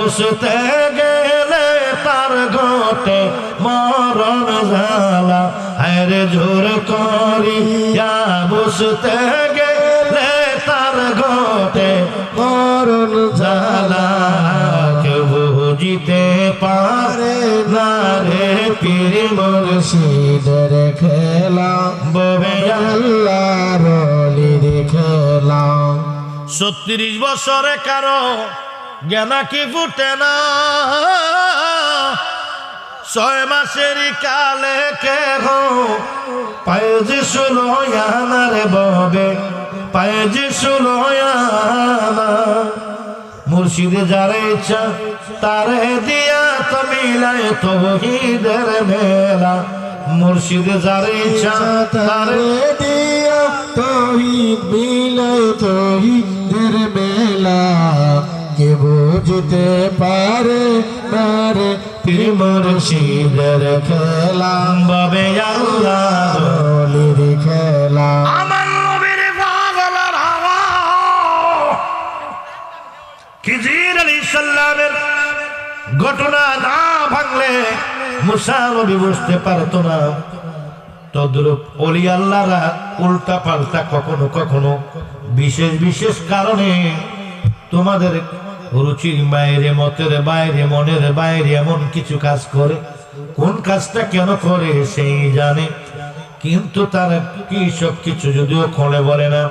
বুঝতে গেলে তার ঘটে মরণ জ্বালা, হায়রে জোর করিয়া বুঝতে গেলে তার ঘটে মরণ জ্বালা। কেউ বুঝিতে পারে না রে পীর মুর্শিদের খেলা, ববে আল্লাহর ওলির খেলা। 36 বছরে কারো জ্ঞান কি ফুটে না, 6 মাসের কালে কেহ পায়ে যে সুলয়ানা রে ববে, পায়ে যে সুলয়ানা। মুর্শিদে যারে ইচ্ছা তারে দিয়া তো মিলায় তৌহিদের মেলা, মুর্শিদে যারে ইচ্ছা তারে দিয়া তৌহিদ মিলায় তৌহিদের মেলা। কে বুঝতে পারে না রে পীর মুর্শিদের খেলা, বাবে আল্লাহর ওলির খেলা। আমার নবীর পাগলার হাওয়া খিজির আলাইহিস সালামের ঘটনা না ভাঙলে মুসা নবী বুঝতে পারতো না। তদ্রূপ ওলি আল্লাহরা উল্টা পাল্টা কখনো কখনো বিশেষ বিশেষ কারণে তোমাদের রুচির বাইরে, মতের বাইরে, মনের বাইরে এমন কিছু কাজ করে, কোন কাজটা কেন করে সেই জানে, কিন্তু তারা কি সব কিছু যদিও খুলে বলে না।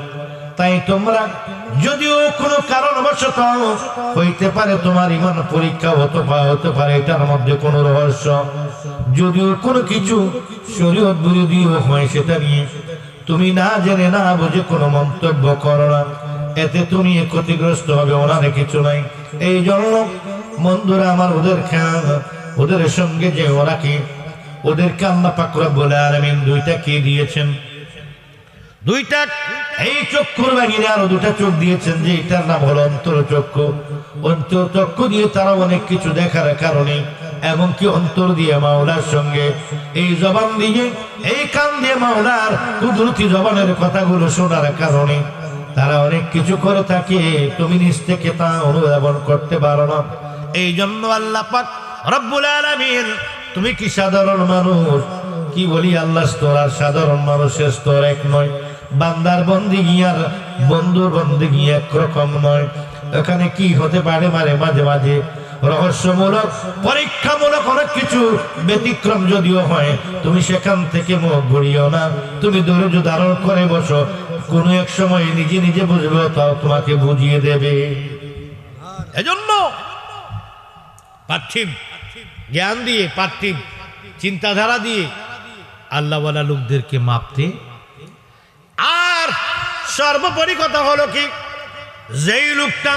তাই তোমরা যদিও কোনো কারণবশত হইতে পারে তোমার ইমান পরীক্ষা হতে পারে, এটার মধ্যে কোনো রহস্য, যদিও কোনো কিছু শরীয়ত বিরোধীও হয়, সেটা নিয়ে তুমি না জেনে না বুঝে কোনো মন্তব্য করো না, এতে তুমি ক্ষতিগ্রস্ত হবে, ওনারে কিছু নাই। এই জন্য বন্ধুরা আমার ওদের সঙ্গে যে ওরা কি ওদেরকে আল্লাহ পাক রব্বুল আলামিন দুইটা কি দিয়েছেন, দুইটা এই চক্ষুর বাহিরে আরো দুটা চোখ দিয়েছেন, যে এটার নাম হলো অন্তর চক্ষু। অন্তর চক্ষু দিয়ে তারা অনেক কিছু দেখার কারণে, এমনকি অন্তর দিয়ে মাওলার সঙ্গে এই জবান দিয়ে, এই কান দিয়ে মাওলার কুদরতি জবানের কথাগুলো শোনার কারণে তারা অনেক কিছু করে থাকে, তুমি নিজ থেকে তা অনুধাবন করতে পারো না। এই জন্য আল্লাহ পাক রব্বুল আলামিন, তুমি কি সাধারণ মানুষ? কি বলি, আল্লাহ স্তর আর সাধারণ মানুষের স্তর এক নয়, বান্দার বন্দেগী আর বন্ধুর বন্দেগী একরকম নয়। এখানে কি হতে পারে, মাঝে মাঝে রহস্যমূলক পরীক্ষামূলক অনেক কিছু ব্যতিক্রম যদিও হয়, তুমি সেখান থেকে মুখ ঘুরিও না, তুমি ধৈর্য ধারণ করে বসো, কোন এক সময় নিজে নিজে বুঝবে, তাও তোমাকে বুঝিয়ে দেবে। এজন্য পার্থিব জ্ঞান দিয়ে, পার্থিব চিন্তাধারা দিয়ে আল্লাহওয়ালা লোকদেরকে মাপতে। আর সর্বোপরি কথা হলো কি, যেই লোকটা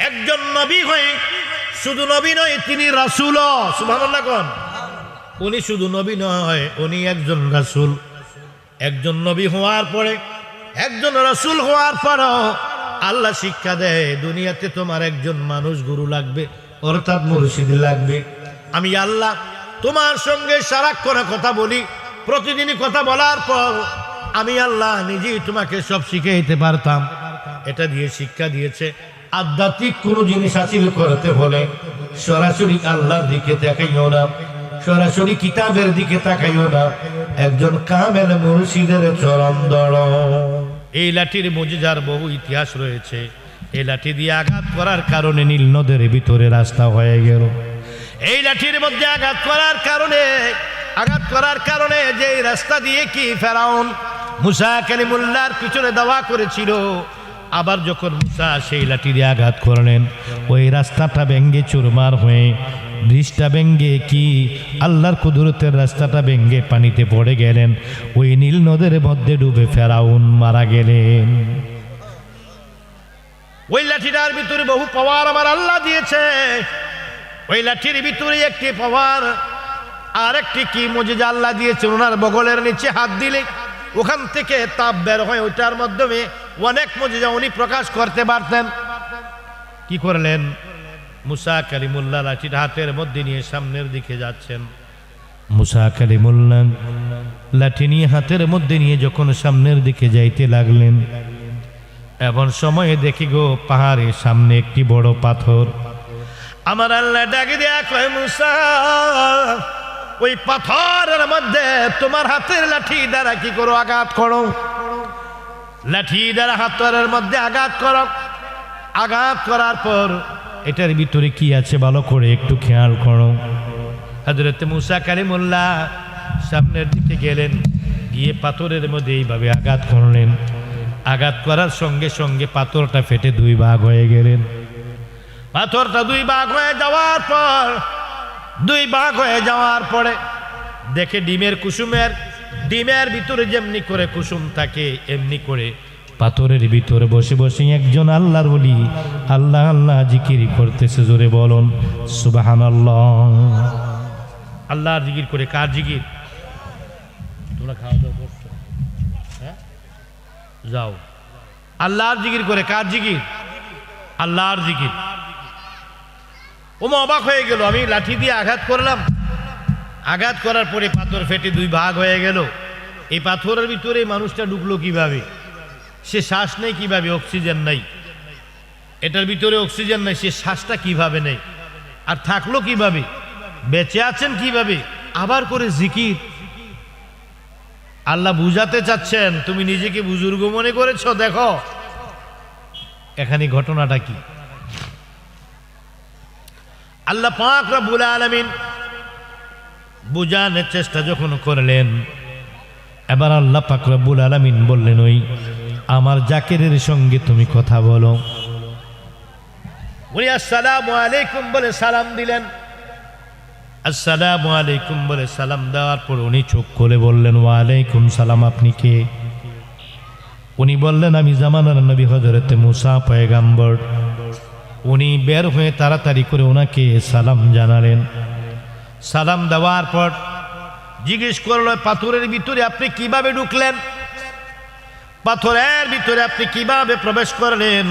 একজন নবী হয়ে, শুধু নবী নয়, তিনি রাসূল। সুবহানাল্লাহ কোন, উনি শুধু নবী নয়, উনি একজন রাসূল। একজন নবী হওয়ার পরে, একজন রাসূল হওয়ার পরও আল্লাহ শিক্ষা দেয়, দুনিয়াতে তোমার একজন মানুষ গুরু লাগবে, অর্থাৎ মুর্শিদ লাগবে। আমি আল্লাহ তোমার সঙ্গে সারাক্ষণ কথা বলি, প্রতিদিনই কথা বলার পর আমি আল্লাহ নিজেই তোমাকে সব শিখাইতে পারতাম। এটা দিয়ে শিক্ষা দিয়েছে, আধ্যাত্মিক কোনো জিনিস হাসিল করতে হলে সরাসরি আল্লাহর দিকে তাকাইও না, সরাসরি কিতাবের দিকে তাকাইও না, একজন কামেল মুর্শিদের চরণ ধরো। এই লাঠির মুজিজার বহু ইতিহাস রয়েছে। এই লাঠি দিয়ে আঘাত করার কারণে নীল নদের ভিতরে রাস্তা হয়ে গেল। এই লাঠির মধ্যে আঘাত করার কারণে যে রাস্তা দিয়ে কি ফেরাউন মুসা কালিমুল্লাহর পিছনে দাওয়া করেছিল, আবার যখন মুসা সেই লাঠি দিয়ে আঘাত করলেন, ওই রাস্তাটা ভেঙ্গে চুরমার হয়ে, ব্রিজটা ভেঙ্গে কি আল্লাহর কুদরতের রাস্তাটা ভেঙ্গে পানিতে পড়ে গেলেন। ওই নীল নদের মধ্যে ডুবে ফেরাউন মারা গেলেন। ওই লাঠিটার ভিতরে বহু পাওয়ার আমার আল্লাহ দিয়েছে। ওই লাঠির ভিতরে একটি পাওয়ার, আর একটি কি মুজিজা আল্লাহ দিয়েছে, ওনার বগলের নিচে হাত দিলে ওখান থেকে তাপ বের হয়, ওইটার মাধ্যমে অনেক মুজিজা উনি প্রকাশ করতে পারতেন। কি করলেন, মুসা কালিমুল্লাহ লাঠিটা হাতের মধ্যে নিয়ে সামনের দিকে যাচ্ছেন। মুসা কালিমুল্লাহ লাঠি নিয়ে হাতের মধ্যে নিয়ে যখন সামনের দিকে যাইতে লাগলেন, এমন সময়ে দেখি গো পাহাড়ের সামনে একটি বড় পাথর, আমার আল্লাহ ডাকে দিয়া কয় মুসা ওই পাথরের মধ্যে তোমার হাতের লাঠি দ্বারা কি করো আঘাত করো, লাঠি দ্বারা হাতের মধ্যে আঘাত করো। আঘাত করার পর এটার ভিতরে কি আছে ভালো করে একটু খেয়াল করো। হযরত মুসা কালিমুল্লাহ সামনের দিকে গেলেন, গিয়ে পাথরের মধ্যে এইভাবে আঘাত করলেন। আঘাত করার সঙ্গে সঙ্গে পাথরটা ফেটে দুই ভাগ হয়ে গেলেন। পাথরটা দুই ভাগ হয়ে যাওয়ার পর পরে দেখে ডিমের ভিতরে যেমনি করে কুসুম থাকে এমনি করে পাথরের ভিতরে বসে বসে একজন আল্লাহর ওলি আল্লাহ আল্লাহ জিকির করতেছে। জোরে বলুন সুবহানাল্লাহ। আল্লাহর জিকির করে। কার জিকির? তোমরা খাওয়া দাওয়া করছো? হ্যাঁ, যাও। আল্লাহর জিকির করে। কার জিকির? আল্লাহর জিকির। ওমা অবাক হয়ে গেল, আমি লাঠি দিয়ে আঘাত করলাম, আঘাত করার পরে পাথর ফেটে দুই ভাগ হয়ে গেল। এই পাথরের ভিতরে মানুষটা ঢুকলো কিভাবে? সে শ্বাস নেই কিভাবে? অক্সিজেন নাই, এটার ভিতরে অক্সিজেন নাই, সে শ্বাসটা কিভাবে নেই? আর থাকলো কিভাবে? বেঁচে আছেন কিভাবে? আবার করে জিকির। আল্লাহ বুঝাতে চাচ্ছেন তুমি নিজেকে বুজুর্গ মনে করেছো, দেখো এখানে ঘটনাটা কি। আল্লাহ পাক রব্বুল আলামিন বুঝানোর চেষ্টা যখন করলেন, এবার আল্লাহ পাক রব্বুল আলামিন বললেন ওই আমার জাকিরের সঙ্গে তুমি কথা বলো। উনি আসসালামু আলাইকুম বলে সালাম দিলেন। আসসালামু আলাইকুম বলে সালাম দেওয়ার পর উনি চোখ খুলে বললেন ওয়ালাইকুম সালাম, আপনি কে? উনি বললেন আমি জামানার নবী হযরত মুসা পয়গম্বর। উনি বের হয়ে তাড়াতাড়ি করে ওনাকে সালাম জানালেন। সালাম দেওয়ার পর জিজ্ঞেস করলো পাথরের ভিতরে আপনি কিভাবে ঢুকলেন? পাথরের ভিতরে আপনি কিভাবে প্রবেশ করলেন?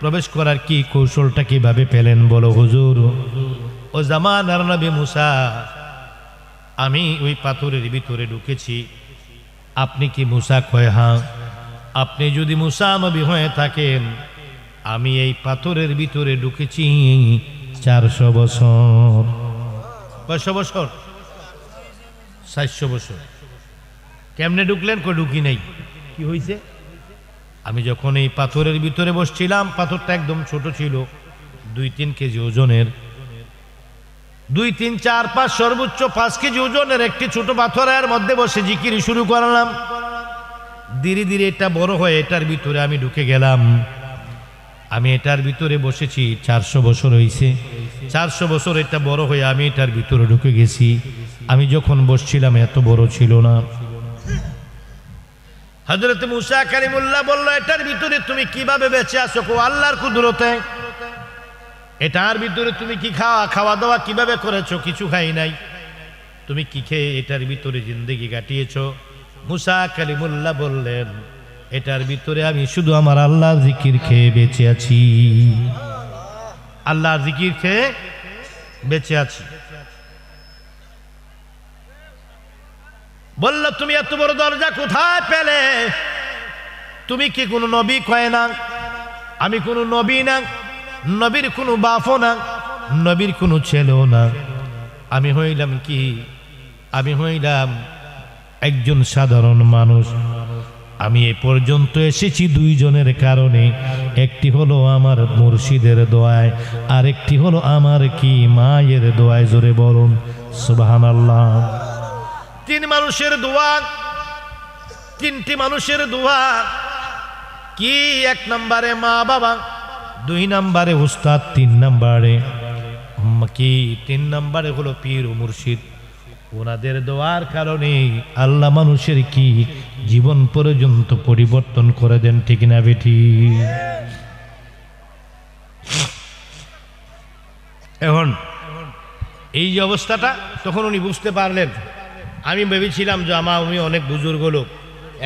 প্রবেশ করার কি কৌশলটা কিভাবে পেলেন বলো হুজুর। ও জামানার নবী মুসা, আমি ওই পাথরের ভিতরে ঢুকেছি। আপনি কি মুসা? কয় হ্যাঁ। আপনি যদি মুসা নবী হয়ে থাকেন, আমি এই পাথরের ভিতরে ঢুকেছি 400 বছর। কয়শো বছর? 400 বছর। কেমনে ঢুকলেন? কই ঢুকি নাই। কি হয়েছে? আমি যখন এই পাথরের ভিতরে বসছিলাম, পাথরটা একদম ছোট ছিল, 2-3 কেজি ওজনের, 2, 3, 4, 5 সর্বোচ্চ 5 কেজি ওজনের একটি ছোট পাথরের মধ্যে বসে জিকির শুরু করলাম। ধীরে ধীরে এটা বড় হয়ে এটার ভিতরে আমি ঢুকে গেলাম। আমি এটার ভিতরে বসেছি 400 বছর হয়েছে। 400 বছর এটা বড় হয়ে আমি এটার ভিতরে ঢুকে গেছি। আমি যখন বসছিলাম এত বড় ছিল না। হযরত মুসা কালিমুল্লাহ বলল এটার ভিতরে তুমি কিভাবে বেঁচে আছো? কো আল্লাহর কুদরতে। এটার ভিতরে তুমি কি খাওয়া দাওয়া কিভাবে করেছো? কিছু খাই নাই। তুমি কি খেয়ে এটার ভিতরে জিন্দেগি কাটিয়েছো? মুসা কালিমুল্লাহ বললেন এটার ভিতরে আমি শুধু আমার আল্লাহর জিকির খেয়ে বেঁচে আছি। আল্লাহর জিকির খেয়ে বেঁচে আছি। বলল তুমি এত বড় দরজা কোথায় পেলে? তুমি কি কোনো নবী? কয় না, আমি কোনো নবী না, নবীর কোনো বাপও না, নবীর কোনো ছেলেও না। আমি হইলাম কি? আমি হইলাম একজন সাধারণ মানুষ। আমি এ পর্যন্ত এসেছি 2 জনের কারণে। একটি হলো আমার মুর্শিদের দোয়ায়, আর একটি হলো আমার কি মায়ের দোয়ায়। জোরে বলুন সুবহানাল্লাহ। 3 মানুষের দোয়া, 3টি মানুষের দোয়া। কি? 1 নম্বরে মা বাবা, 2 নম্বরে উস্তাদ, 3 নম্বরে কি? 3 নম্বরে হলো পীর ও মুর্শিদ। ওনাদের দোয়ার কারণে আল্লাহ মানুষের কি জীবন পর্যন্ত পরিবর্তন করে দেন। ঠিক না বেটি? এখন এই যে অবস্থাটা, তখন উনি বুঝতে পারলেন। আমি ভেবেছিলাম যে আমি অনেক বুজুর্গ লোক,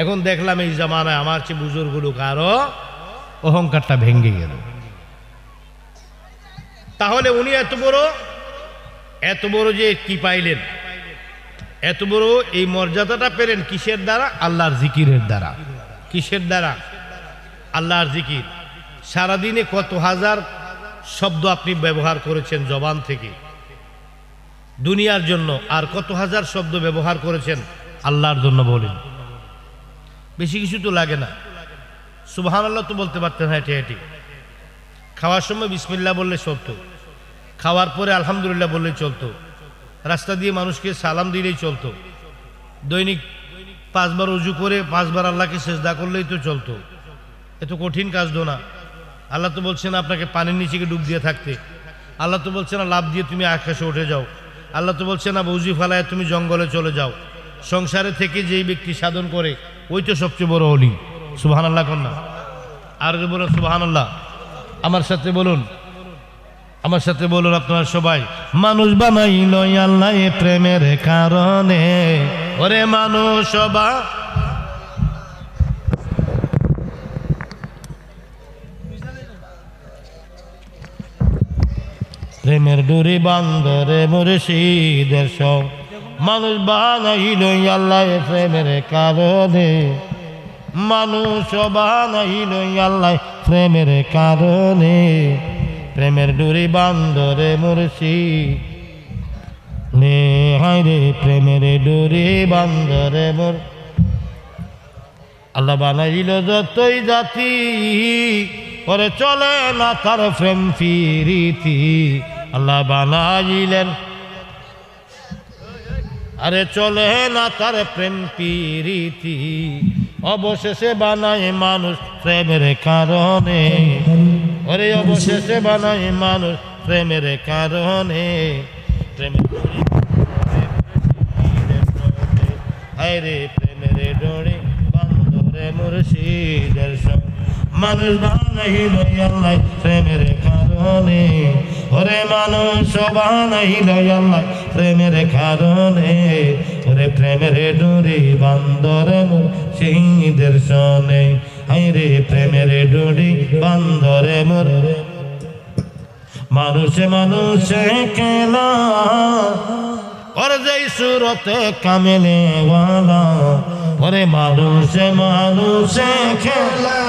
এখন দেখলাম এই জামানায় আমার চেয়ে বুজুর্গ লোক, আরো অহংকারটা ভেঙে গেল। তাহলে উনি এত বড় যে কি পাইলেন, এত বড় এই মর্যাদাটা পেলেন কিসের দ্বারা? আল্লাহর জিকিরের দ্বারা। কিসের দ্বারা? আল্লাহর জিকির। সারাদিনে কত হাজার শব্দ আপনি ব্যবহার করেছেন জবান থেকে দুনিয়ার জন্য, আর কত হাজার শব্দ ব্যবহার করেছেন আল্লাহর জন্য। বলেন, বেশি কিছু তো লাগে না। সুবহানাল্লাহ তো বলতে পারতেন হেঁটে হেঁটে। খাওয়ার সময় বিসমিল্লাহ বললে চলতো, খাওয়ার পরে আলহামদুলিল্লাহ বললেই চলতো, রাস্তা দিয়ে মানুষকে সালাম দিলেই চলতো, দৈনিক 5 বার উজু করে 5 বার আল্লাহকে সেজদা করলেই তো চলতো। এত কঠিন কাজ তো না। আল্লাহ তো বলছেন আপনাকে পানির নিচে ডুব দিয়ে থাকতে, আল্লাহ তো বলছে না লাভ দিয়ে তুমি আকাশে উঠে যাও, আল্লাহ তো বলছে না বউজি ফালায় তুমি জঙ্গলে চলে যাও। সংসারে থেকে যেই ব্যক্তি সাধন করে ওই তো সবচেয়ে বড় ওলি। সুবহানাল্লাহ কন্যা, আর বলুন সুবহানাল্লাহ। আমার সাথে বলুন, আমার সাথে বলুন আপনারা সবাই, মানুষ বানাইল আল্লাহ প্রেমের কারণে। ওরে মানুষ প্রেমের ডুরি বান্দরে মুর্শিদের সং। মানুষ বানাইল আল্লাহ প্রেমের কারণে, মানুষ বানাইল আল্লাহ প্রেমের কারণে। প্রেমের ডুরি বান্দরে মুর্শিদ নে, হায় রে প্রেমের ডুরি বান্দরে মোর। আল্লাহ বানাইল যতই জাতি, ওরে চলে না তার প্রেম ফিরিতি। আল্লাহ বানাইলেন, আরে চলে না তার প্রেম প্রীতি। অবশেষে বানায় মানুষ প্রেমের কারণে, ওরে অবশেষে বানায় মানুষ প্রেমের কারণে। প্রেমের হায় রে প্রেমের ডোরে বান্দরে মুর্শিদের সং। মানুষ বানাইল আল্লাহ প্রেমের কারণে, ওরে মানুষ বানাইল আল্লাহ প্রেমের কারণে। ওরে প্রেমের ডোরি বান্দরে মুর্শিদের সনে, হায় রে প্রেমের ডোরি বান্দরে মোর। মানুষে মানুষে খেলা, ওরে যেই সুরতে কামেলে ওয়ালা। ওরে মানুষে মানুষে খেলা,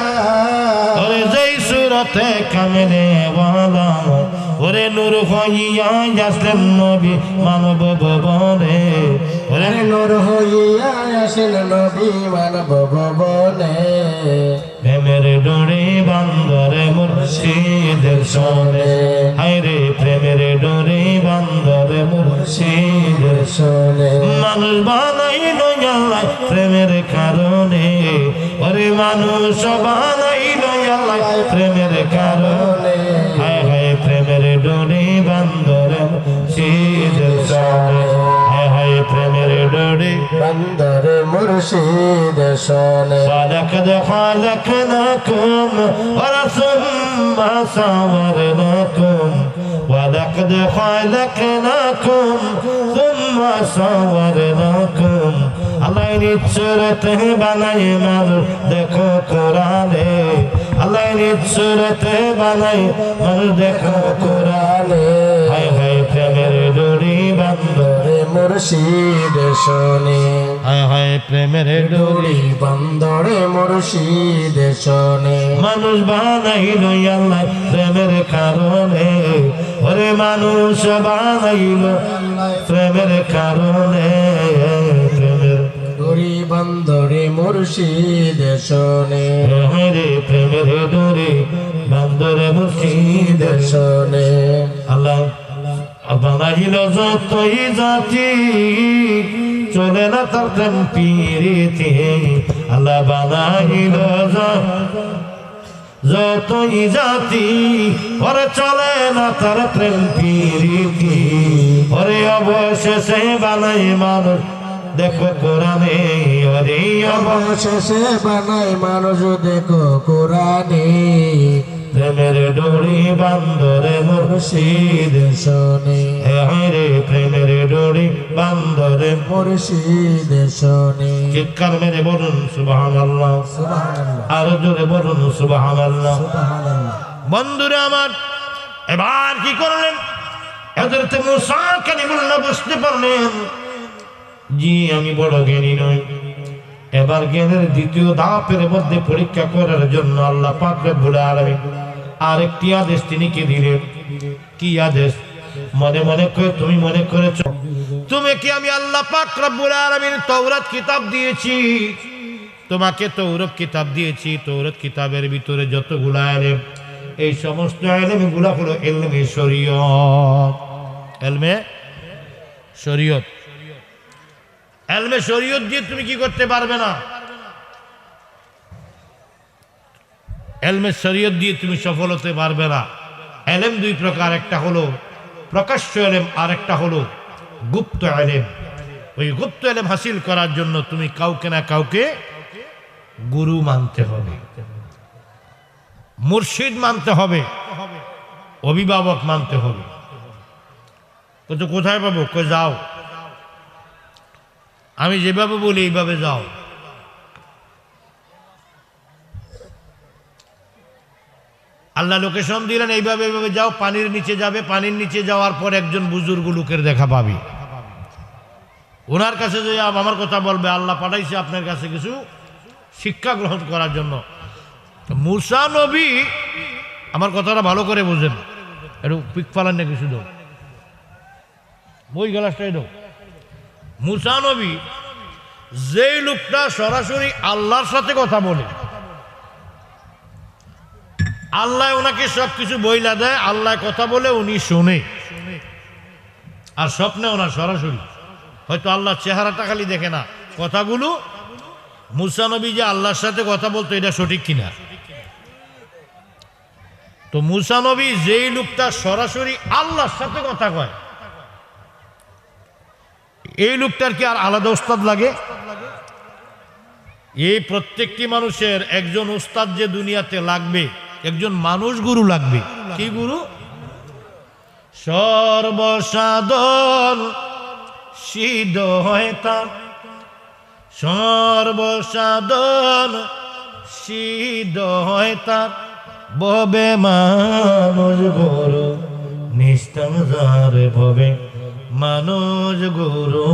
ওরে যেই সুরতে কামেলে ওয়ালা। ওরে নূর হইয়া আসলেন নবী মানব ভবনে, ওরে নূর হইয়া আসেন নবী মানব ভবনে। প্রেমের ডোরে বান্দরে মুর্শিদের সনে, হায় রে প্রেমের ডোরে বান্দরে মুর্শিদের সনে। মানুষ বানাইল আল্লাহ প্রেমের কারণে, ওরে মানুষ বানাইল আল্লাহ প্রেমের কারণে। হায় হায় প্রেমের ডোরে বান্দরে মুর্শিদের সনে, হায় হায় প্রেমের ডোরে বান্দরে মুর্শিদের সনে। ولقد خلقناكم ثم صورناكم، ولقد خلقناكم ثم صورناكم। আল্লাহ নিচ্ছরতে বানাই মানুষ দেখো কোরআনে, আল্লাহ নিচ্ছরতে বানাই মানুষ দেখো কোরআনে। হায় হায় প্রেমের ডোরি বান্দরে মুর্শিদের সনে, হায় হায় প্রেমের ডোরি বান্দরে মুর্শিদের সনে। মানুষ বানাইল আল্লাহ প্রেমের কারণে, ওরে মানুষ বানাইল প্রেমের কারণে। প্রেমের ডোরি বান্দরে মুর্শিদের সনে, রে প্রেমের ডোরি বান্দরে মুর্শিদের সনে। আল্লাহ বানাইল যতই জাতি, চলে না তার প্রেম প্রীতি। আল্লাহ বানাইল যতই জাতি, ওরে চলে না তার প্রেম প্রীতি। ওরে অবশেষে বানাই মানুষ দেখো কোরআনে, ওরে অবশেষে বানাই মানুষ দেখো কোরআনে। প্রেমের ডোরি বান্দরে মুর্শিদের সনে, হায় রে প্রেমের ডোরি বান্দরে মুর্শিদের সনে। চিৎকার মেরে বলুন সুবহানাল্লাহ, সুবহানাল্লাহ, আরো জোরে বলুন সুবহানাল্লাহ। সুবহানাল্লাহ। বন্ধুরা আমার, এবার কি করলেন? হযরত মুসা কালিমুল্লাহ বুঝতে পারলেন, জি আমি বড় জ্ঞানী নই। এবার জ্ঞানের দ্বিতীয় ধাপের মধ্যে পরীক্ষা করার জন্য আল্লাহ পাক রব্বুল আলামিন আরেকটি আদেশ তিনি কি দিলেন? কি আদেশ? মনে মনে করে তুমি মনে করেছো তুমি কি আমি আল্লাহ পাক রব্বুল আলামিন তাওরাত কিতাব দিয়েছি, তোমাকে তাওরাত কিতাব দিয়েছি, তাওরাত কিতাবের ভিতরে যতগুলো ইলম, এই সমস্ত ইলমগুলো হলো ইলমে শরীয়ত। ইলমে শরীয়ত, ইলমে শরীয়ত দিয়ে তুমি কি করতে পারবে না? ইলমে শরীয়ত দিয়ে তুমি সফল হতে পারবে না। ইলম দুই প্রকার, একটা হলো প্রকাশ্য ইলম আর একটা হলো গুপ্ত ইলম। ওই গুপ্ত ইলম হাসিল করার জন্য তুমি কাউকে না কাউকে গুরু মানতে হবে, মুর্শিদ মানতে হবে, অভিভাবক মানতে হবে। তো কোথায় পাবো? কই যাও, আমি যেভাবে বলি এইভাবে যাও। আল্লাহ লোকেশন দিলেন, এইভাবে এইভাবে যাও, পানির নিচে যাবে, পানির নিচে যাওয়ার পর একজন বুজুর্গ লোকের দেখা পাবি, ওনার কাছে যে আমার কথা বলবে, আল্লাহ পাঠাইছে আপনার কাছে কিছু শিক্ষা গ্রহণ করার জন্য। মুসা নবী, আমার কথাটা ভালো করে বুঝেন, একটু পিক ফালান না কিছু দাও, বই গ্লাসটাই দাও। মুসা নবী যেই লোকটা সরাসরি আল্লাহর সাথে কথা বলে, আল্লাহ ওনাকে সবকিছু বইলা দেয়, আল্লাহ কথা বলে উনি শুনে, আর স্বপ্নে ওনার সরাসরি, হয়তো আল্লাহর চেহারাটা খালি দেখে না, কথাগুলো। মুসা নবী যে আল্লাহর সাথে কথা বলতো, এটা সঠিক কিনা? তো মুসা নবী যেই লোকটা সরাসরি আল্লাহর সাথে কথা কয়, এই লোকটার কি আর আলাদা উস্তাদ লাগে? এই প্রত্যেকটি মানুষের একজন উস্তাদ যে দুনিয়াতে লাগবে, একজন মানুষ গুরু লাগবে। কি গুরু? সর্বসাধন সিদ্ধ হয় তার, সর্বসাধন সিদ্ধ হয় তার, ভবে মানুষ গুরু নিষ্ঠা যার, ভবে মানুষ গুরু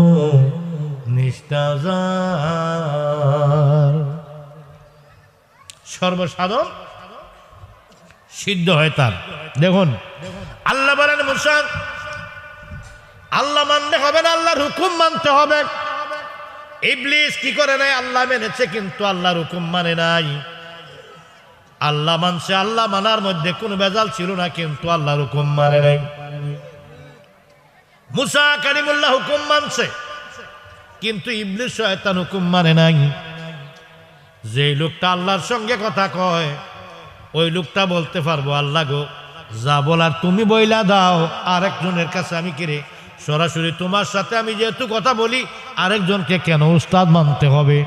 নিষ্ঠা যার। সর্বসাধন সিদ্ধ হয় তার। দেখুন আল্লাহ বলেন, মুসা আল্লাহ মানতে হবে না, আল্লাহর হুকুম মানতে হবে। ইবলিস কি করে নাই? আল্লাহ মেনেছে কিন্তু আল্লাহর হুকুম মানে নাই। আল্লাহ মানছে, আল্লাহ মানার মধ্যে কোনো বেজাল ছিল না, কিন্তু আল্লাহর হুকুম মানে নাই। মুসা কালিমুল্লাহ হুকুম মানছে, কিন্তু ইবলিস শয়তান হুকুম মানে নাই। যে লোকটা আল্লাহর সঙ্গে কথা কয়, ওই লোকটা বলতে পারবো, আল্লাহ গো যা বলার তুমি বইলা দাও, আরেকজনের কাছে আমি কিরে সরাসরি তোমার সাথে আমি যেহেতু কথা বলি, আরেকজনকে কেন উস্তাদ মানতে হবে?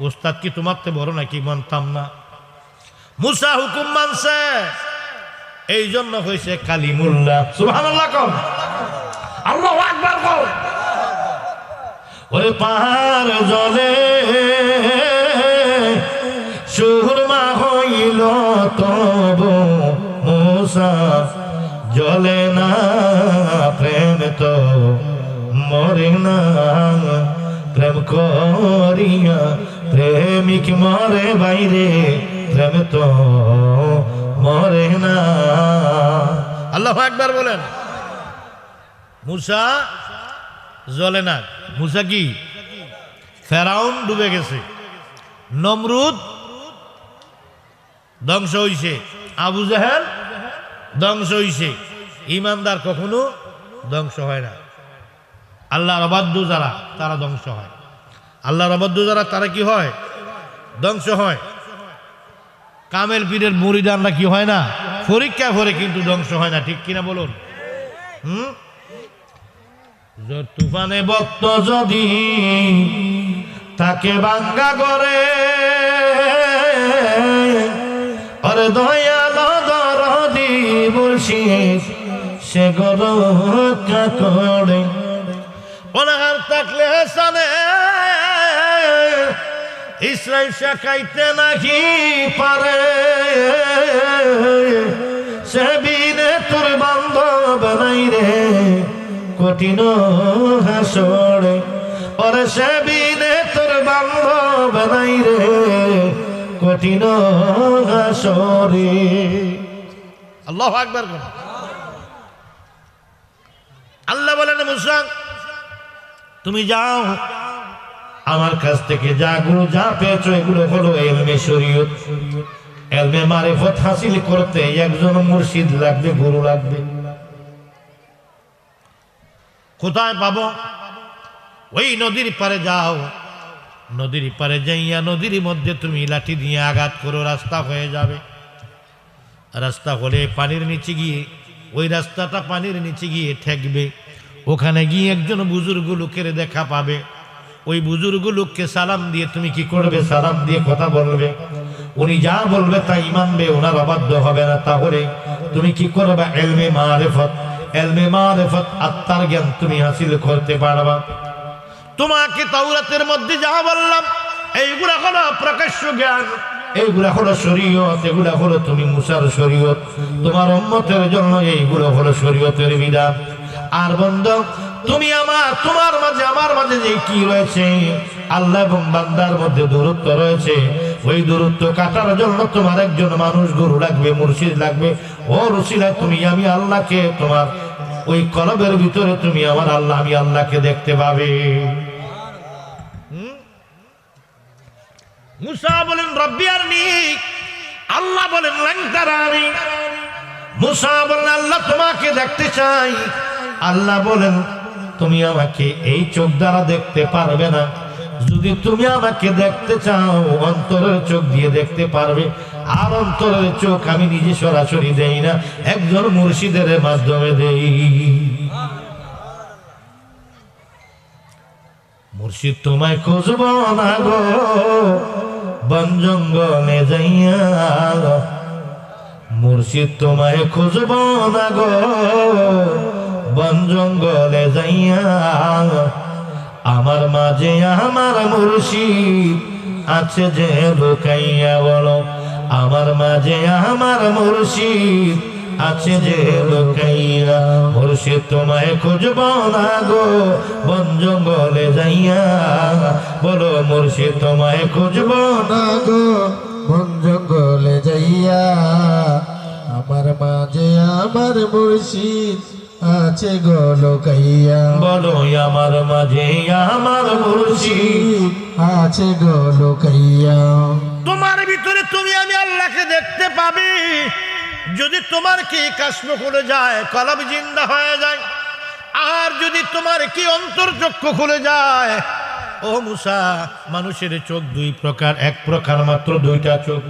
উস্তাদ কি তোমার তো বড় নাকি? মানতাম না। মুসা হুকুম মানছে, এই জন্য হয়েছে কালিমুল্লাহ। সুবহানাল্লাহ কও, আল্লাহু আকবার কও। ওই পাহাড় জলে সুরমা হইল তবু মুসা জলে না, প্রেম তো মরে না, প্রেম করিয়া প্রেমিক মরে বাইরে, প্রেম তো মরে না। আল্লাহু আকবার বলেন। মুসা জলে না। মুসা কি? ফেরাউন ডুবে গেছে, নমরুদ ধ্বংস হইছে, আবু জাহেল ধ্বংস হইছে। ইমানদার কখনো ধ্বংস হয় না। আল্লাহর অবাধ্য যারা, তারা ধ্বংস হয়। আল্লাহর অবাধ্য যারা, তারা কি হয়? ধ্বংস হয়। কামেল পীরের মুরিদানরা কি হয় না? পরীক্ষা করে কিন্তু ধ্বংস হয় না। ঠিক কিনা বলুন? তুফানে ভক্ত যদি তাকে বাঙ্গা করে, আরে দয়াল দরদি মুর্শিদ সে গরকা করে, অনাহার থাকলে সানে ইসরাইল শেখাইতে নাকি পারে, সে বিনে তোর বান্ধব নাই রে কঠিন হাসরে, ওরে সে বিনে তোর বান্ধব নাই রে কঠিন হাসরে। আল্লাহু আকবার। আল্লাহ বলেন মুসা তুমি যাও, আমার কাছ থেকে যা পেয়েছো এগুলো হলো ইলমে শরীয়ত। ইলমে মারিফত হাসিল করতে একজন মুর্শিদ লাগবে, গুরু লাগবে। কোথায় পাবো? ওই নদীর পারে যাও, নদীর পারে যাইয়া নদীর মধ্যে তুমি লাঠি দিয়ে আঘাত করো, রাস্তা হয়ে যাবে। রাস্তা হলে পানির নিচে গিয়ে ওই রাস্তাটা পানির নিচে গিয়ে ঠেকবে। ওখানে গিয়ে একজন বুজুর্গ লোকের দেখা পাবে। ওই বুজুর্গ লোককে সালাম দিয়ে তুমি কি করবে? সালাম দিয়ে কথা বলবে। উনি যা বলবে তাই মানবে, ওনার অবাধ্য হবে না। তাহলে তুমি কি করবে? ইলমে মারিফত, ইলমে মারিফত আত্মার জ্ঞান তুমি হাসিল করতে পারবা। তোমাকে তাওরাতের মধ্যে যা বললাম এইগুলা হলো প্রকাশ্য জ্ঞান, এইগুলা হলো শরীয়ত, এগুলা হলো তুমি মুসার শরীয়ত। তোমার উম্মতের জন্য এইগুলো হলো শরীয়তের বিধান। আর বন্ধু তুমি তোমার মাঝে আমার মাঝে যে কি রয়েছে, আল্লাহ এবং বান্দার মধ্যে দূরত্ব রয়েছে, ওই দূরত্ব কাটার জন্য তোমার একজন মানুষ গুরু লাগবে, মুর্শিদ লাগবে। ও রসিলায় তুমি আমি আল্লাহকে, তোমার ওই কলবের ভিতরে তুমি আমার আল্লাহ, আমি আল্লাহকে দেখতে পাবে। মুসা বলেন রব্বি আরনি, আল্লাহ বলেন লান তারানি। মুসা বলেন আল্লাহ তোমাকে দেখতে চাই। আল্লাহ বলেন তুমি আমাকে এই চোখ দ্বারা দেখতে পারবে না। যদি তুমি আমাকে দেখতে চাও অন্তরের চোখ দিয়ে দেখতে পারবে। আর অন্তরের চোখ আমি নিজে সরাসরি দেই না, একজন মুর্শিদের মাধ্যমে দেই। মুর্শিদ তোমায় খুঁজব না গো বন জঙ্গলে যাইয়া, মুর্শিদ তোমায় খুঁজব না গো বন জঙ্গলে যাইয়া। আমার মাঝে আমার মুর্শিদ আছে যে লুকাইয়া, বলো আমার মাঝে আমার মুর্শিদ আছে যে লুকাইয়া। মুর্শিদ তোমায় খুঁজব না গো বন জঙ্গলে যাইয়া, বলো মুর্শিদ তোমায় খুঁজব না গো বন জঙ্গলে যাইয়া। আমার মাঝে আমার মুর্শিদ আছে গো লুকাইয়া, বলো আমার মাঝে আমার মুর্শিদ আছে গো লুকাইয়া। তোমার ভিতরে তুমি আমি আল্লাহকে দেখতে পাবি যদি তোমার কি কাশ্ম খুলে যায়, কলব জিন্দা হয়ে যায়। আর যদি তোমার কি অন্তর চক্ষু খুলে যায়। ও মুসা, মানুষের চোখ দুই প্রকার, এক প্রকার মাত্র দুইটা চোখ।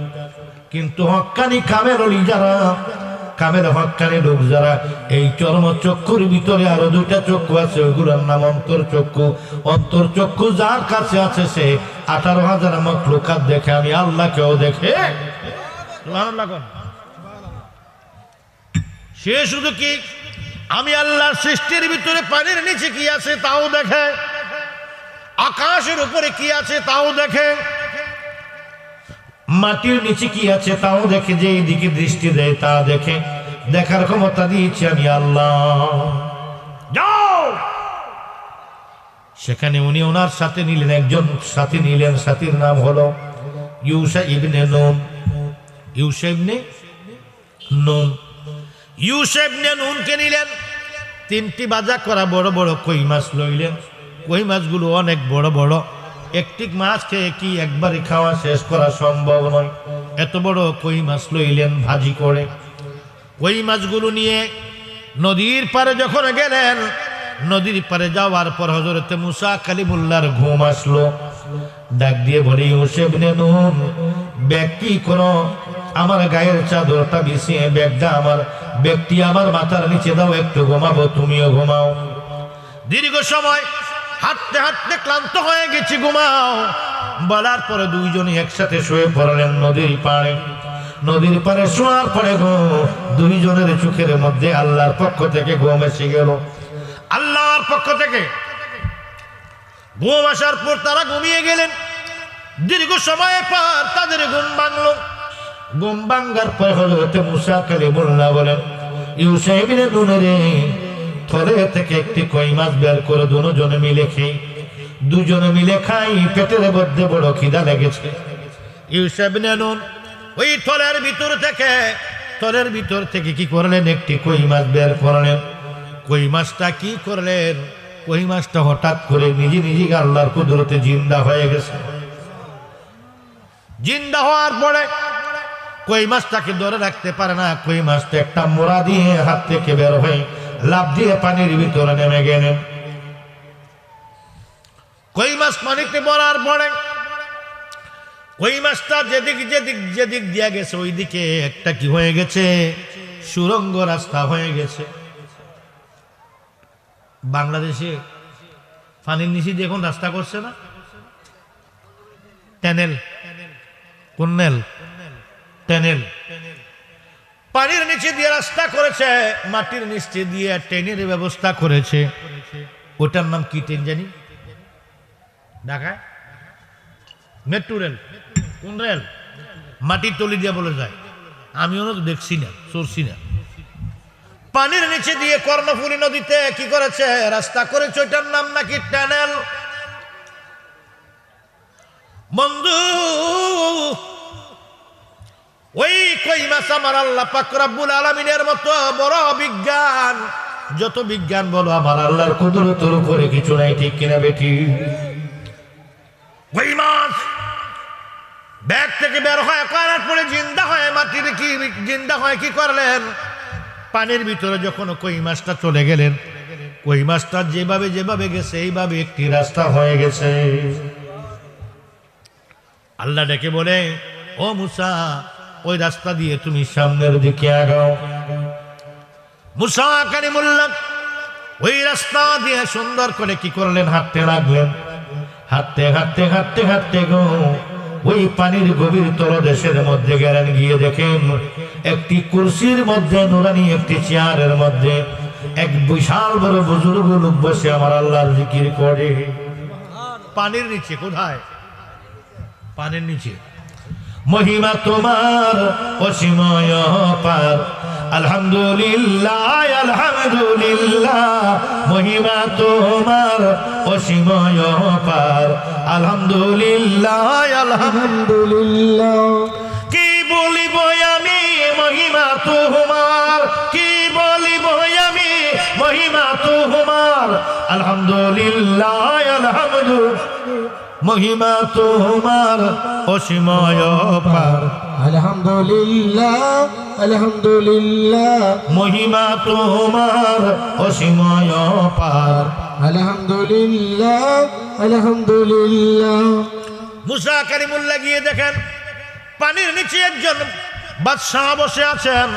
কিন্তু হক্কানি কামেল ওলি যারা, কামেল হক্কানি লোক যারা, এই চর্ম চক্ষুর ভিতরে আরো দুইটা চক্ষু আছে, ওইগুলোর নাম অন্তর চক্ষু। অন্তর চক্ষু যার কাছে আছে সে 18,000 মাখলুকাত দেখে, আমি আল্লাহকেও দেখে। সে শুধু কি আমি আল্লাহর সৃষ্টির ভিতরে পানির নিচে কি আছে তাও দেখে, আকাশের উপরে কি আছে তাও দেখে, মাটির নিচে কি আছে তাও দেখে, যে দিকে দৃষ্টি দেয় তা দেখে। দেখার ক্ষমতা দিয়েছি আমি আল্লাহ। যাও সেখানে উনি ওনার সাথে নিলেন, একজন সাথী নিলেন, সাথীর নাম হলো ইউসা ইবনে নুন। ইউসা ইবনে নুন, ইউসা ইবনে নুনকে নিলেন। 3টি বাজা করা বড় বড় কই মাছ লইলেন। কই মাছগুলো অনেক বড় বড়, একটি মাছ খেয়ে কি একবারে খাওয়া শেষ করা সম্ভব নয়। এত বড় কই মাছ লইলেন ভাজি করে। কই মাছগুলো নিয়ে নদীর পারে যখন গেলেন, নদীর পারে যাওয়ার পর হযরতে মুসা কালিমুল্লাহর ঘুম আসলো। ডাক দিয়ে বলে ইউসা ইবনে নুন, ব্যাগ কি করো? আমার গায়ের চাদরটা বিছিয়ে ব্যাগটা আমার, ব্যাগটি আমার মাথার নিচে দাও, একটু ঘুমাবো, তুমিও ঘুমাও। দীর্ঘ সময় হাঁটতে হাঁটতে ক্লান্ত হয়ে গেছি, ঘুমাও। বলার পরে দুইজনই একসাথে শুয়ে পড়লেন নদীর পাড়ে। নদীর পাড়ে শোয়ার পরে দুইজনের চোখের মধ্যে আল্লাহর পক্ষ থেকে ঘুম এসে গেল। আল্লাহর পক্ষ থেকে ঘুম আসার পর তারা ঘুমিয়ে গেলেন। দীর্ঘ সময় পর তাদের ঘুম ভাঙল। ঘুম ভাঙার পর হযরত মুসা কালিমুল্লাহ বলেন, ইউসা ইবনে নুন রে, থলে থেকে একটি কই মাছ বের করে দুজনে মিলে খাই, দুজনে মিলে খাই। পেটের মধ্যে বড় খিদা লেগেছে। ইউসা ইবনে নুন ওই থলের ভিতর থেকে কি করলেন, একটি কই মাছ বের করলেন। কই মাছটা কি করলেন, কই মাছটা হঠাৎ করে নিজে নিজে আল্লাহর কুদরতে জিন্দা হয়ে গেছে। জিন্দা হওয়ার পরে কই মাছটাকে ধরে রাখতে পারে না, কই মাছটা একটা মোড়া দিয়ে হাত থেকে বের হয়ে লাফ দিয়ে পানির ভিতরে নেমে গেলেন। কই মাছ পানিতে পড়ার পরে কই মাছটা যেদিক দিয়া গেছে ওই দিকে একটা কি হয়ে গেছে, সুরঙ্গ রাস্তা হয়ে গেছে। বাংলাদেশে পানির নিচে দিয়ে এখন রাস্তা করছে না, ট্যানেল, ট্যানেল পানির নিচে দিয়ে রাস্তা করেছে, মাটির নিচে দিয়ে ট্রেনের ব্যবস্থা করেছে। ওটার নাম কি ট্রেন জানি, ঢাকায় মেট্রো রেল। কোন রেল? মাটির তলি দিয়ে বলে যায়, আমিও তো দেখছি না, চড়ছি না। পানির নিচে দিয়ে কর্ণফুলী নদীতে কি করেছে, রাস্তা করেছে, ওইটার নাম নাকি ট্যানেল। বন্ধু, ওই কই মাছ আমার আল্লাহ পাক রব্বুল আলামিনের মতো বড় বিজ্ঞান, যত বিজ্ঞান বলো আমার আল্লাহর কুদরতের উপরে কিছু নাই, ঠিক কিনা বেটি? কই মাছ ব্যাগ থেকে বের হয়, করার পরে জিন্দা হয়, মাটির কি জিন্দা হয়, কি করলেন, পানির ভিতরে যখন কই মাছটা চলে গেলেন, কই মাছটা যেভাবে গেছে এইভাবে একটি রাস্তা হয়ে গেছে। আল্লাহ ডেকে বলে, ও মুসা, ওই রাস্তা দিয়ে তুমি সামনের দিকে আগাও। মুসা কালিমুল্লাহ ওই রাস্তা দিয়ে সুন্দর করে কি করলেন, হাঁটতে লাগলেন। হাঁটতে গো ওই পানির গভীর তলদেশের মধ্যে গেলেন। গিয়ে দেখেন একটি কুরসির মধ্যে, নুরানি একটি চেয়ারের মধ্যে এক বিশাল বড় বুজুর্গ লোক বসে আমার আল্লাহর জিকির করে। পানির নিচে। কোথায়? পানির নিচে। মহিমা তোমার অসীময় পার, আলহামদুলিল্লাহ আলহামদুলিল্লাহ। মহিমা তোমার অসীময় পার, আলহামদুলিল্লাহ আলহামদুলিল্লাহ। কি বলিব আমি মহিমা তোমার, কি বলিব আমি মহিমা তোমার, আলহামদুলিল্লাহ আলহামদুলিল্লাহ। মহিমা তোমার অসীময় পার, আলহামদুলিল্লাহ আলহামদুলিল্লাহ। মহিমা তোমার অসীময় পার, আলহামদুলিল্লাহ আলহামদুলিল্লাহ। মুসা কালিমুল্লাহ গিয়ে দেখেন পানির নিচে একজন বাদশাহ বসে আছেন।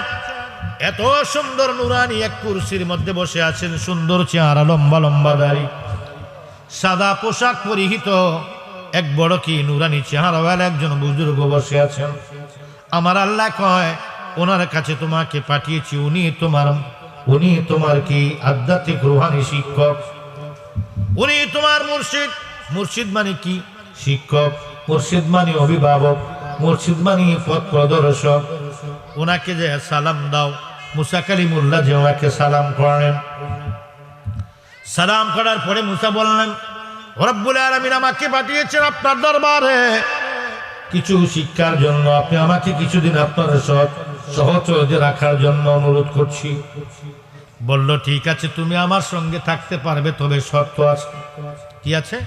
এত সুন্দর নুরানি এক কুরসির মধ্যে বসে আছেন, সুন্দর চেহারা, লম্বা লম্বা দাড়ি, সাদা পোশাক পরিহিত, এক বড় কি নুরানি চেহারাওয়ালা একজন বুজুর্গ বসে আছেন। আমার আল্লাহ কয়, ওনার কাছে তোমাকে পাঠিয়েছি, উনি তোমার কি আধ্যাত্মিক রুহানি শিক্ষক, উনি তোমার মুর্শিদ। মুর্শিদ মানে কি? শিক্ষক। মুর্শিদ মানে অভিভাবক, মুর্শিদ মানে পথ প্রদর্শক। ওনাকে যে সালাম দাও। মুসা কালিমুল্লাহ যে ওনাকে সালাম করেন। সালাম করার পরে মুসা বললেন, রব্বুল আলামিন আমাকে পাঠিয়েছেন আপনার দরবারে কিছু শিক্ষার জন্য। আপনি আমাকে কিছুদিন আপনার সহচর্যে রাখার জন্য অনুরোধ করছি। বলল, ঠিক আছে, তুমি আমার সঙ্গে থাকতে পারবে, তবে শর্ত আছে। কি আছে?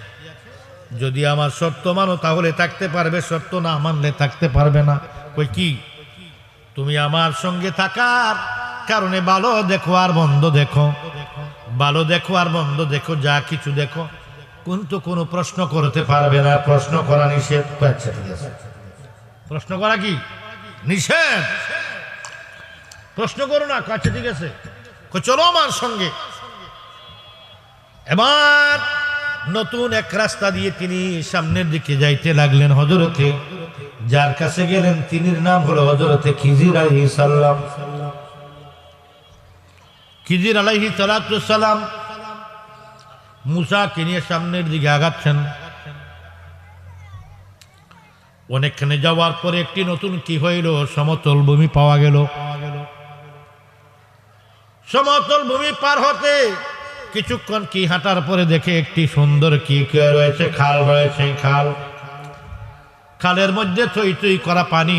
যদি আমার শর্ত মানো তাহলে থাকতে পারবে, শর্ত না মানলে থাকতে পারবে না। কই কি? তুমি আমার সঙ্গে থাকার কারণে ভালো দেখো আর মন্দ দেখো, ভালো দেখো আর মন্দ দেখো, যা কিছু দেখো, কিন্তু কোনো প্রশ্ন করতে পারবে না। প্রশ্ন করা নিষেধ। আচ্ছা ঠিক আছে, প্রশ্ন করা কি নিষেধ? প্রশ্ন করো না। আচ্ছা ঠিক আছে, চলো আমার সঙ্গে। এবার নতুন এক রাস্তা দিয়ে তিনি সামনের দিকে যাইতে লাগলেন। হযরতে যার কাছে গেলেন তিনির নাম হলো হযরতে খিজির আলাইহিস সালাম। খিজির আলাইহিস সালাম মুসাকে নিয়ে সামনের দিকে আগাচ্ছেন। অনেকখানে যাওয়ার পরে একটি নতুন কি হইল, সমতল ভূমি পাওয়া গেল। সমতল ভূমি পার হতে কিছুক্ষণ কি হাঁটার পরে দেখে একটি সুন্দর কি রয়েছে, খাল রয়েছে। খাল খালের মধ্যে থই থই করা পানি,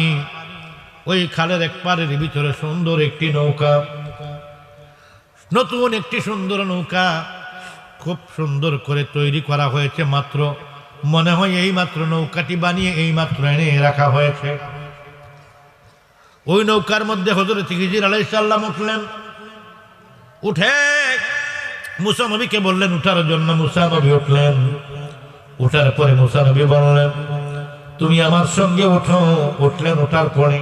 ওই খালের এক পারের ভিতরে সুন্দর একটি নৌকা, নতুন একটি সুন্দর নৌকা, খুব সুন্দর করে তৈরি করা হয়েছে। মাত্র মনে হয় এই মাত্র নৌকাটি বানিয়ে এই মাত্র এনে রাখা হয়েছে। ওই নৌকার মধ্যে হযরত খিজির আলাইহিস সালাম উঠলেন। উঠে মুসা নবীকে বললেন উঠার জন্য। মুসা নবী উঠলেন। উঠার পরে মুসা নবী বললেন তুমি আমার সঙ্গে ওঠো। উঠলেন। ওঠার পরে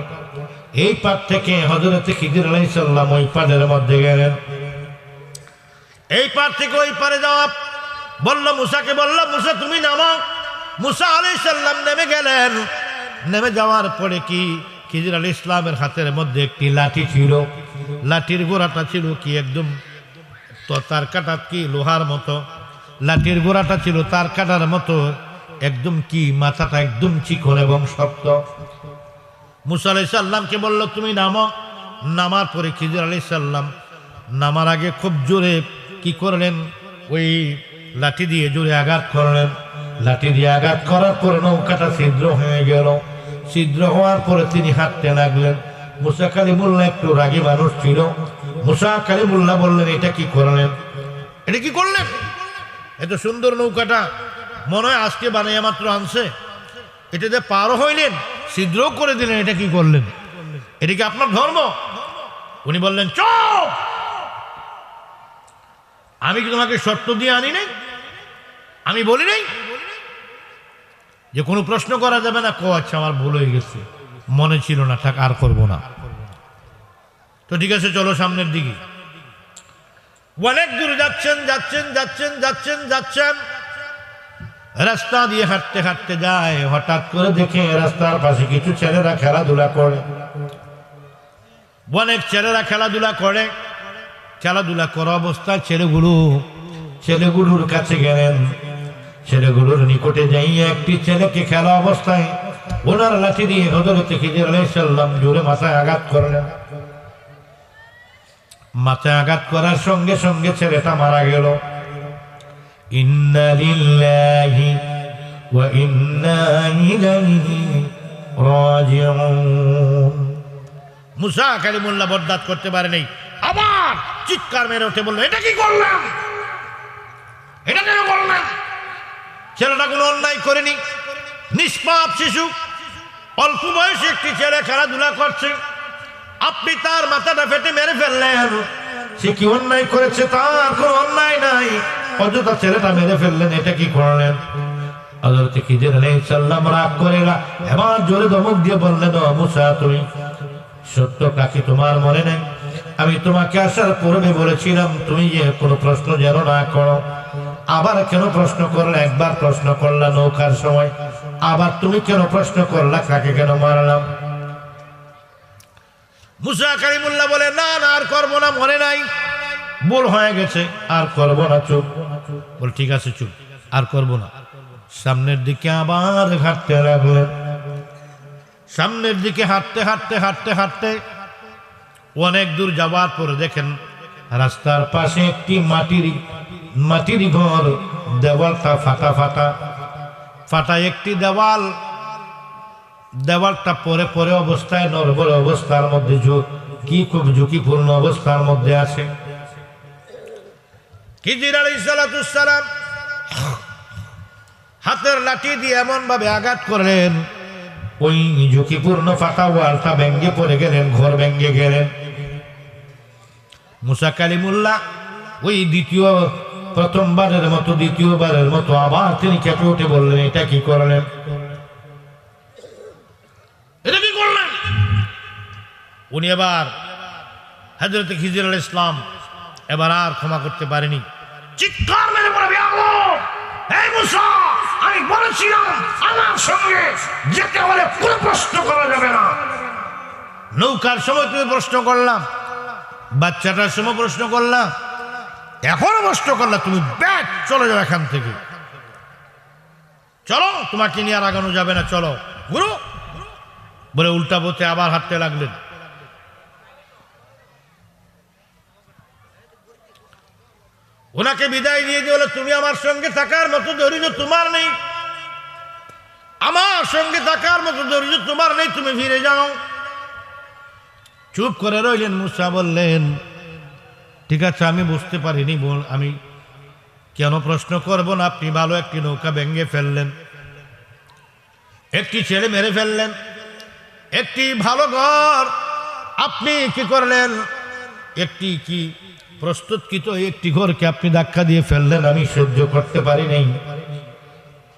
এই পার থেকে হযরত খিজির আলাইহিস সালাম ওই পারের মধ্যে গেলেন। এই পার থেকে ওই পারে যাওয়া বলল মুসাকে, বলল মুসা তুমি নামো। মুসা আলাইহিস সালাম নেমে গেলেন। নেমে যাওয়ার পরে কি খিজির আলাইহিস সালামের হাতের মধ্যে একটি লাঠি ছিল। লাঠির গোড়াটা ছিল কি একদম তো তার কাটা কি লোহার মতো। লাঠির গোড়াটা ছিল তার কাটার মতো, একদম কি মাথাটা একদম চিকন এবং শক্ত। মুসা আলাইহিস সালামকে বলল তুমি নামো। নামার পরে খিজির আলাইহিস সালাম নামার আগে খুব জোরে কি করলেন, ওই লাঠি দিয়ে জোরে আঘাত করলেন। লাঠি দিয়ে আঘাত করার পরে নৌকাটা ছিদ্র হয়ে গেল। ছিদ্র হওয়ার পরে তিনি হাঁটতে লাগলেন। মুসা কালিমুল্লাহ একটু রাগী মানুষ ছিল। মুসা কালিমুল্লাহ বললেন এটা কি করলেন, এটা কি করলেন? এত সুন্দর নৌকাটা মনে হয় আজকে বানাইয়া মাত্র আনছে, এটাতে পারও হইলেন, ছিদ্র করে দিলেন, এটা কি করলেন? এটা কি আপনার ধর্ম? উনি বললেন চুপ, আমি কি তোমাকে শর্ত দিয়ে আনি নাই? আমি বলি নাই যে কোনো প্রশ্ন করা যাবে না? আচ্ছা আমার ভুল হয়ে গেছে, মনে ছিল না, থাক আর করবো না। তো ঠিক আছে চলো সামনের দিকে। অনেক দূর যাচ্ছেন যাচ্ছেন যাচ্ছেন যাচ্ছেন যাচ্ছেন, রাস্তা দিয়ে হাঁটতে হাঁটতে যায়। হঠাৎ করে দেখে রাস্তার পাশে কিছু ছেলেরা খেলাধুলা করে। অনেক ছেলেরা খেলাধুলা করে। খেলাধুলা করা অবস্থায় ছেলেগুলোর কাছে গেলেন। ছেলেগুলোর নিকটে যাইয়া একটি ছেলেকে খেলা অবস্থায় ওনার লাঠি দিয়ে হযরত খিজির আলাইহিস সালাম জোরে মাথায় আঘাত করলেন। মাথায় আঘাত করার সঙ্গে সঙ্গে ছেলেটা মারা গেল। ইন্না লিল্লাহি ওয়া ইন্না ইলাইহি রাজিউন। মুসা কালিমুল্লাহ বরদাস্ত করতে পারে নাই, আবার চিৎকার মেরে উঠে বলল এটা কি করলাম, এটা কেন করলাম? ছেলেটা কোনো অন্যায় করেনি, নিষ্পাপ শিশু, অল্প বয়সী একটি ছেলে খেলাধুলা করছে, আপনি তার মাথাটা ফেটে মেরে ফেললেন। সে কি অন্যায় করেছে? তার কোনো অন্যায় নাই, অযথা ছেলেটা মেরে ফেললেন, এটা কি করলেন? হযরত খিজির আলাইহিস সালাম রাগ করে এবার জোরে ধমক দিয়ে বললেন ও মুসা তুমি সত্যটা কি তোমার মনে নেই? আমি তোমাকে আসার পূর্বে বলেছিলাম তুমি যে কোনো প্রশ্ন যেন না করো। আবার কেন প্রশ্ন করলে? একবার প্রশ্ন করলা নৌকার সময়, আবার তুমি কেন প্রশ্ন করলা কাকে কেন মারলাম? মুসা কালিমুল্লাহ বলে না না আর করবো না, মনে নাই, ভুল হয়ে গেছে, আর করবো না, চুপ। বল ঠিক আছে চুপ, আর করবো না। সামনের দিকে আবার হাঁটতে লাগলেন। সামনের দিকে হাঁটতে হাঁটতে হাঁটতে হাঁটতে অনেক দূর যাওয়ার পরে দেখেন রাস্তার পাশে একটি মাটির ঘর, দেওয়ালটা ফাটা ফাটা ফাটা একটি দেওয়াল। দেওয়ালটা পরে পরে অবস্থায়, নড়বড়ে অবস্থার মধ্যে, কি খুব ঝুঁকিপূর্ণ অবস্থার মধ্যে আছে। খিজির আলাইহিস সালাম হাতের লাঠি দিয়ে এমন ভাবে আঘাত করলেন, ওই ঝুঁকিপূর্ণ ফাটা ওয়ালটা ভেঙ্গে পড়ে গেলেন, ঘর ভেঙ্গে গেলেন। মুসা কালিমুল্লাহ ওই দ্বিতীয়বারের মতো আবার তিনি কেঁপে উঠে বললেন এটা কি করলেন, এটা কি করলেন? উনি এবার হযরত খিজির আলাইহিস সালাম এবার আর ক্ষমা করতে পারেনি, চিৎকার মেরে বলে এই মুসা আমি বলেছিলাম আমার সঙ্গে যেতে হলে কোনো প্রশ্ন করা যাবে না। নৌকার সময় তুমি প্রশ্ন করলাম, বাচ্চাটার সময় প্রশ্ন করলাম, এখনো প্রশ্ন করলাম, তুমি ব্যাগ চলে যাও এখান থেকে, চলো তোমাকে নিয়ে আর আগানো যাবে না, চলো গুরু বলে উল্টা পথে আবার হাঁটতে লাগলেন। ওনাকে বিদায় দিয়ে দিয়ে বলে তুমি আমার সঙ্গে থাকার মতো ধৈর্য তোমার নেই, আমার সঙ্গে থাকার মতো ধৈর্য তোমার নেই, তুমি ফিরে যাও। চুপ করে রইলেন। মুসা বললেন, ঠিক আছে, আমি বুঝতে পারিনি, আমি কেন প্রশ্ন করব না? আপনি ভালো একটি নৌকা ভেঙে ফেললেন, একটি ছেলে মেরে ফেললেন, একটি ভালো ঘর আপনি কি করলেন, একটি কি প্রস্তুতকৃত একটি ঘরকে আপনি ধাক্কা দিয়ে ফেললেন। আমি সহ্য করতে পারি নাই,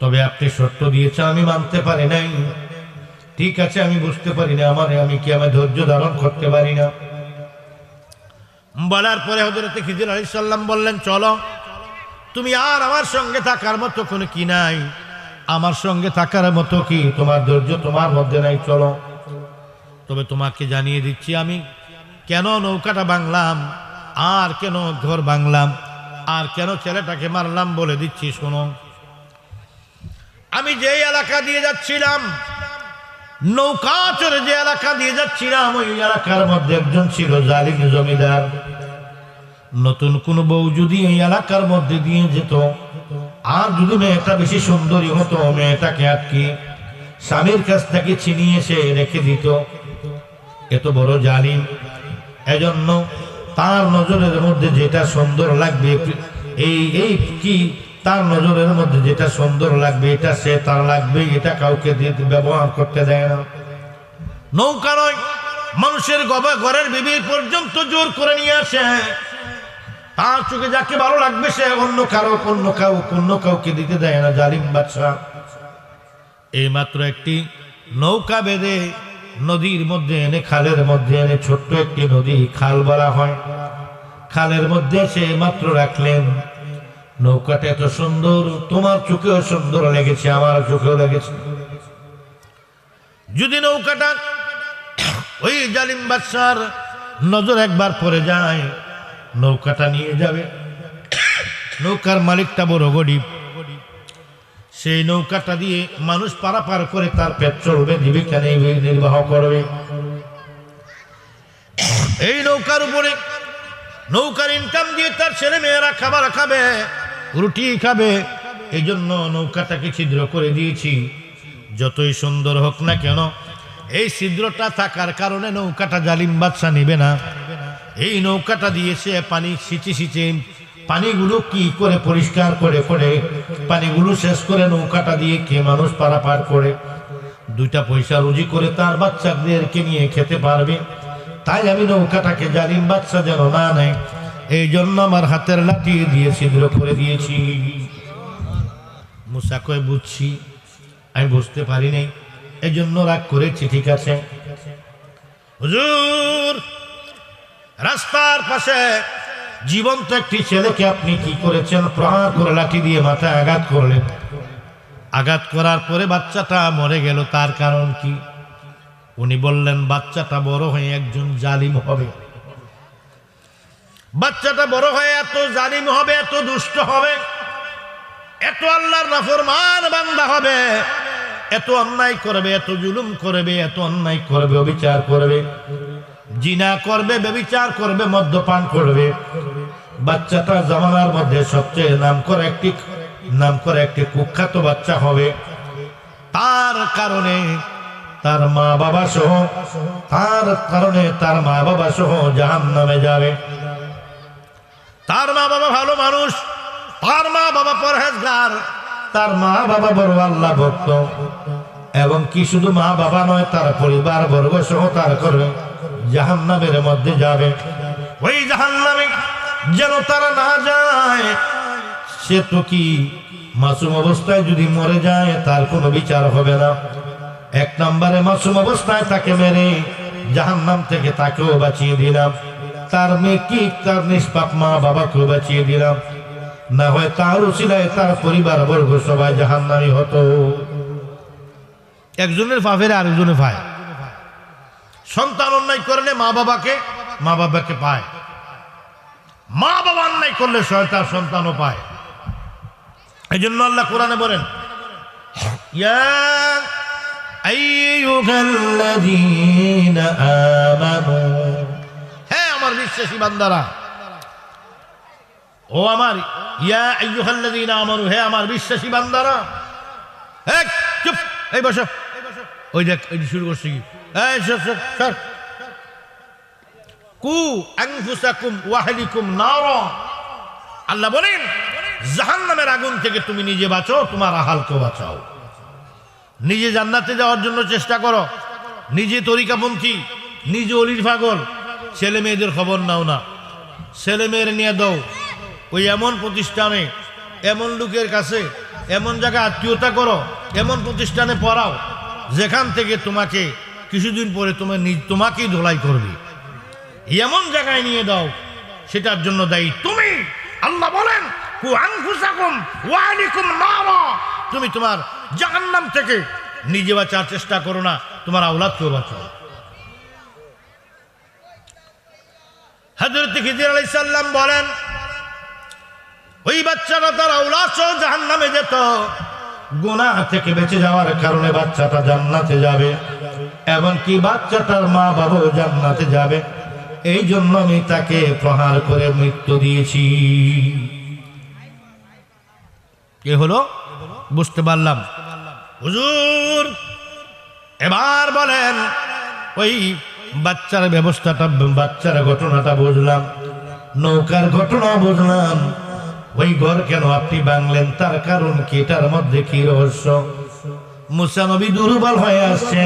তবে আপনি সত্য দিয়েছেন, আমি মানতে পারি নাই। ঠিক আছে, আমি বুঝতে পারি না, আমি ধৈর্য ধারণ করতে পারি না। বলার পরে হযরত খিজির আলাইহিস সালাম বললেন, চলো, তুমি আর আমার সঙ্গে থাকার মতো কোনো কি নাই, আমার সঙ্গে থাকার মতো কি তোমার ধৈর্য তোমার মধ্যে নাই, চলো। তবে তোমাকে জানিয়ে দিচ্ছি আমি কেন নৌকাটা ভাঙলাম, আর কেন ঘর ভাঙলাম, আর কেন ছেলেটাকে মারলাম, বলে দিচ্ছি শোনো। আমি যে এলাকা দিয়ে যাচ্ছিলাম, নৌকা চড়ে যে এলাকা দিয়ে যাচ্ছিলাম, ওই এলাকার মধ্যে একজন ছিল জালিম জমিদার। নতুন কোন বউ যদি এই এলাকার মধ্যে দিয়ে যেত, আর যদি মেয়েটা বেশি সুন্দরী হতো, মেয়েটাকে আটকে স্বামীর কাছ থেকে ছিনিয়ে এসে রেখে দিত। এত বড় জালিম, এজন্য তার নজরের মধ্যে যেটা সুন্দর লাগবে, এই কি তার নজরের মধ্যে যেটা সুন্দর লাগবে, এটা সে তার লাগবে, এটা কাউকে ব্যবহার করতে দেয় না। নৌকা নয়, মানুষের ঘরের বিবি পর্যন্ত জোর করে নিয়ে আসে। তার চোখে যাকে ভালো লাগবে সে অন্য কাউকে দিতে দেয় না, জালিম বাদশা। এই মাত্র একটি নৌকা বেঁধে নদীর মধ্যে এনে, খালের মধ্যে এনে, ছোট্ট একটি নদী খাল বলা হয়, খালের মধ্যে সে মাত্র রাখলেন। নৌকাটা এত সুন্দর, তোমার চোখেও সুন্দর লেগেছে, আমার চোখেও লেগেছে। যদি নৌকাটা ওই জালিম বাদশার নজর একবার পড়ে যায়, নৌকাটা নিয়ে যাবে। নৌকার মালিকটা বড় গরিব, সেই নৌকাটা দিয়ে মানুষ পারাপার করে তার পেট চলবে, জীবিকা নির্বাহ করবে। এই নৌকার উপরে, নৌকার ইনকাম দিয়ে তার ছেলে মেয়েরা খাবার খাবে, রুটি খাবে। এই জন্য নৌকাটাকে ছিদ্র করে দিয়েছি। যতই সুন্দর হোক না কেন, এই ছিদ্রটা থাকার কারণে নৌকাটা জালিম বাদশা নিবে না। এই নৌকাটা দিয়েছে পানি সিঁচে পানিগুলো কি করে পরিষ্কার করে পানিগুলো শেষ করে নৌকাটা দিয়ে কে মানুষ পারাপার করে দুইটা পয়সা রুজি করে তার বাচ্চাদেরকে নিয়ে খেতে পারবে। তাই আমি নৌকাটাকে জালিম বাদশা যেন না নেয়, এই জন্য আমার হাতের লাঠি দিয়ে ছিদ্র করে দিয়েছি। মুসা কয়, বুঝছি, আমি বুঝতে পারি নাই, এই জন্য রাগ করেছি। ঠিক আছে হুজুর, রাস্তার পাশে জীবন্ত একটি ছেলেকে আপনি কি করেছেন? প্রহার করে লাঠি দিয়ে মাথায় আঘাত করলেন। আঘাত করার পরে বাচ্চাটা মরে গেল, তার কারণ কি? উনি বললেন, বাচ্চাটা বড় হয়ে একজন জালিম হবে, বাচ্চাটা বড় হয়ে এত জালিম হবে, এত দুষ্ট হবে, এত আল্লাহর নাফরমান বান্দা হবে, এত অন্যায় করবে, এত জুলুম করবে, এত অন্যায় করবে, অবিচার করবে, জিনা করবে, ব্যভিচার করবে, মদ্যপান করবে। বাচ্চাটা জামানার মধ্যে সবচেয়ে নাম করে একটি কুখ্যাত বাচ্চা হবে। তার কারণে তার মা বাবা সহ জাহান্নামে যাবে। তার মা বাবা ভালো মানুষ, তার মা বাবা পরহেজগার, তার মা বাবা বড় আল্লাহ ভক্ত, এবং কি শুধু মা বাবা নয়, তার পরিবার বর্গ সহ তার করবে জাহান্নামের মধ্যে যাবে। ওই জাহান্নামে যেন তারা না যায়, সে তো কি মাসুম অবস্থায় যদি মরে যায় তার কোনো বিচার হবে না। এক নম্বরে মাসুম অবস্থায় তাকে মেরে জাহান্নাম থেকে তাকেও বাঁচিয়ে দিলাম, তার মেয়ে কি তার নিষ্পাপ মা বাবাকেও বাঁচিয়ে দিলাম, না হয় তার উসিলায় তার পরিবার বর্গ সবাই জাহান্নামী হতো। একজনের পাপের আরেকজনে পায়। সন্তান অন্যায় করলে মা বাবাকে পায়, মা বাবা অন্যায় করলে তার সন্তানও পায়। এই জন্য আল্লাহ কোরআনে বলেন, ইয়া আইয়ুহাল্লাযীনা আমানু, হে আমার বিশ্বাসী বান্দারা, ও আমার ইয়া আইয়ুহাল্লাযীনা আমানু, হে আমার বিশ্বাসী বান্দারা। চুপ, এই বসো, ওই দেখ ওই শুরু করছে কি, এই সর সর সর, কু আনফুসাকুম ওয়াহলিকুম নারা, আল্লাহ বলেন জাহান্নামের আগুন থেকে তুমি নিজে বাঁচো, তোমার আহালকে বাঁচাও। নিজে জান্নাতে যাওয়ার জন্য চেষ্টা করো, নিজে তরিকাপন্থী, নিজে অলির পাগল, ছেলে মেয়েদের খবর নাও না, ছেলে মেয়ের নিয়ে দাও ওই এমন প্রতিষ্ঠানে, এমন লোকের কাছে, এমন জায়গায় আত্মীয়তা করো, এমন প্রতিষ্ঠানে পড়াও যেখান থেকে তোমাকে কিছুদিন পরে তোমাকেই ধোলাই করবে, এমন জায়গায় নিয়ে দাও, সেটার জন্য দায়ী তুমি। আল্লাহ বলেন কু আনফুসাকুম ওয়া আহলিকুম নারা, তুমি তোমার জাহান্নাম থেকে নিজে বাঁচার চেষ্টা করো না, তোমার আওলাদকেও বাঁচাও। হযরত খিজির আলাইহিস সালাম বলেন ওই বাচ্চাটা তার আওলাদ সহ জাহান্নামে যেত, গুনাহ থেকে বেঁচে যাওয়ার কারণে বাচ্চাটা জান্নাতে যাবে, এমনকি বাচ্চাটার মা বাবাও জান্নাতে যাবে, এই জন্য আমি তাকে প্রহার করে মৃত্যু দিয়েছি। কে হলো বুঝতে পারলাম। হুজুর এবার বলেন ওই বাচ্চার ব্যবস্থাটা, বাচ্চার ঘটনাটা বুঝলাম, নৌকার ঘটনা বুঝলাম, ওই ঘর কেন আপনি ভাঙলেন, তার কারণ কি, এটার মধ্যে কি রহস্য? মুসা নবী দুর্বল হয়ে আসছে,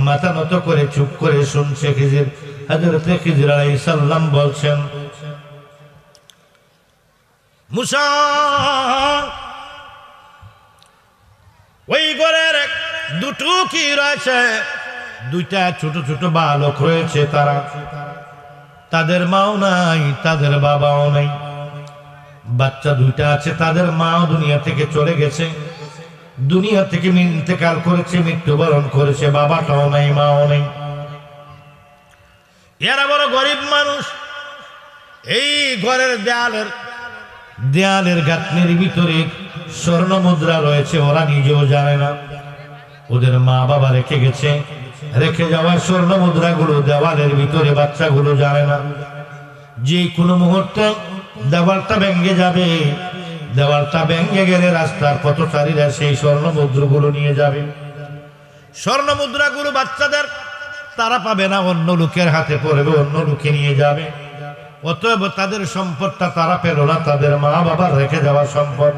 মাথা নত করে চুপ করে শুনছে। হযরত খিজির আলাইহিস সালাম বলছেন মুসা ওই ঘরের দুটো কি রয়েছে, দুইটা ছোট ছোট বালক রয়েছে, তাদের মাও নাই, তাদের বাবাও নাই, বাচ্চা দুইটা আছে, তাদের মাও দুনিয়া থেকে চলে গেছে, দুনিয়া থেকে ইন্তেকাল করেছে, মৃত্যুবরণ করেছে, বাবাটাও নাই, মাও নেই। এরা বড় গরিব মানুষ, এই ঘরের দেয়ালের গাঁথনির ভিতরে স্বর্ণ মুদ্রা রয়েছে, ওরা নিজেও জানে না, ওদের মা বাবা রেখে গেছে, রেখে যাওয়া স্বর্ণ মুদ্রাগুলো দেওয়ালের ভিতরে বাচ্চাগুলো জানে না, যে কোনো মুহূর্তে দেওয়ালটা ভেঙে যাবে, দেওয়ালটা ভেঙে গেলে রাস্তার পথচারীরা সেই স্বর্ণ মুদ্রাগুলো নিয়ে যাবে, স্বর্ণ মুদ্রাগুলো বাচ্চাদের তারা পাবে না, অন্য লোকের হাতে পড়বে, অন্য লোকে নিয়ে যাবে, অতএব তাদের সম্পদটা তারা পেল না, তাদের মা বাবার রেখে যাওয়া সম্পদ।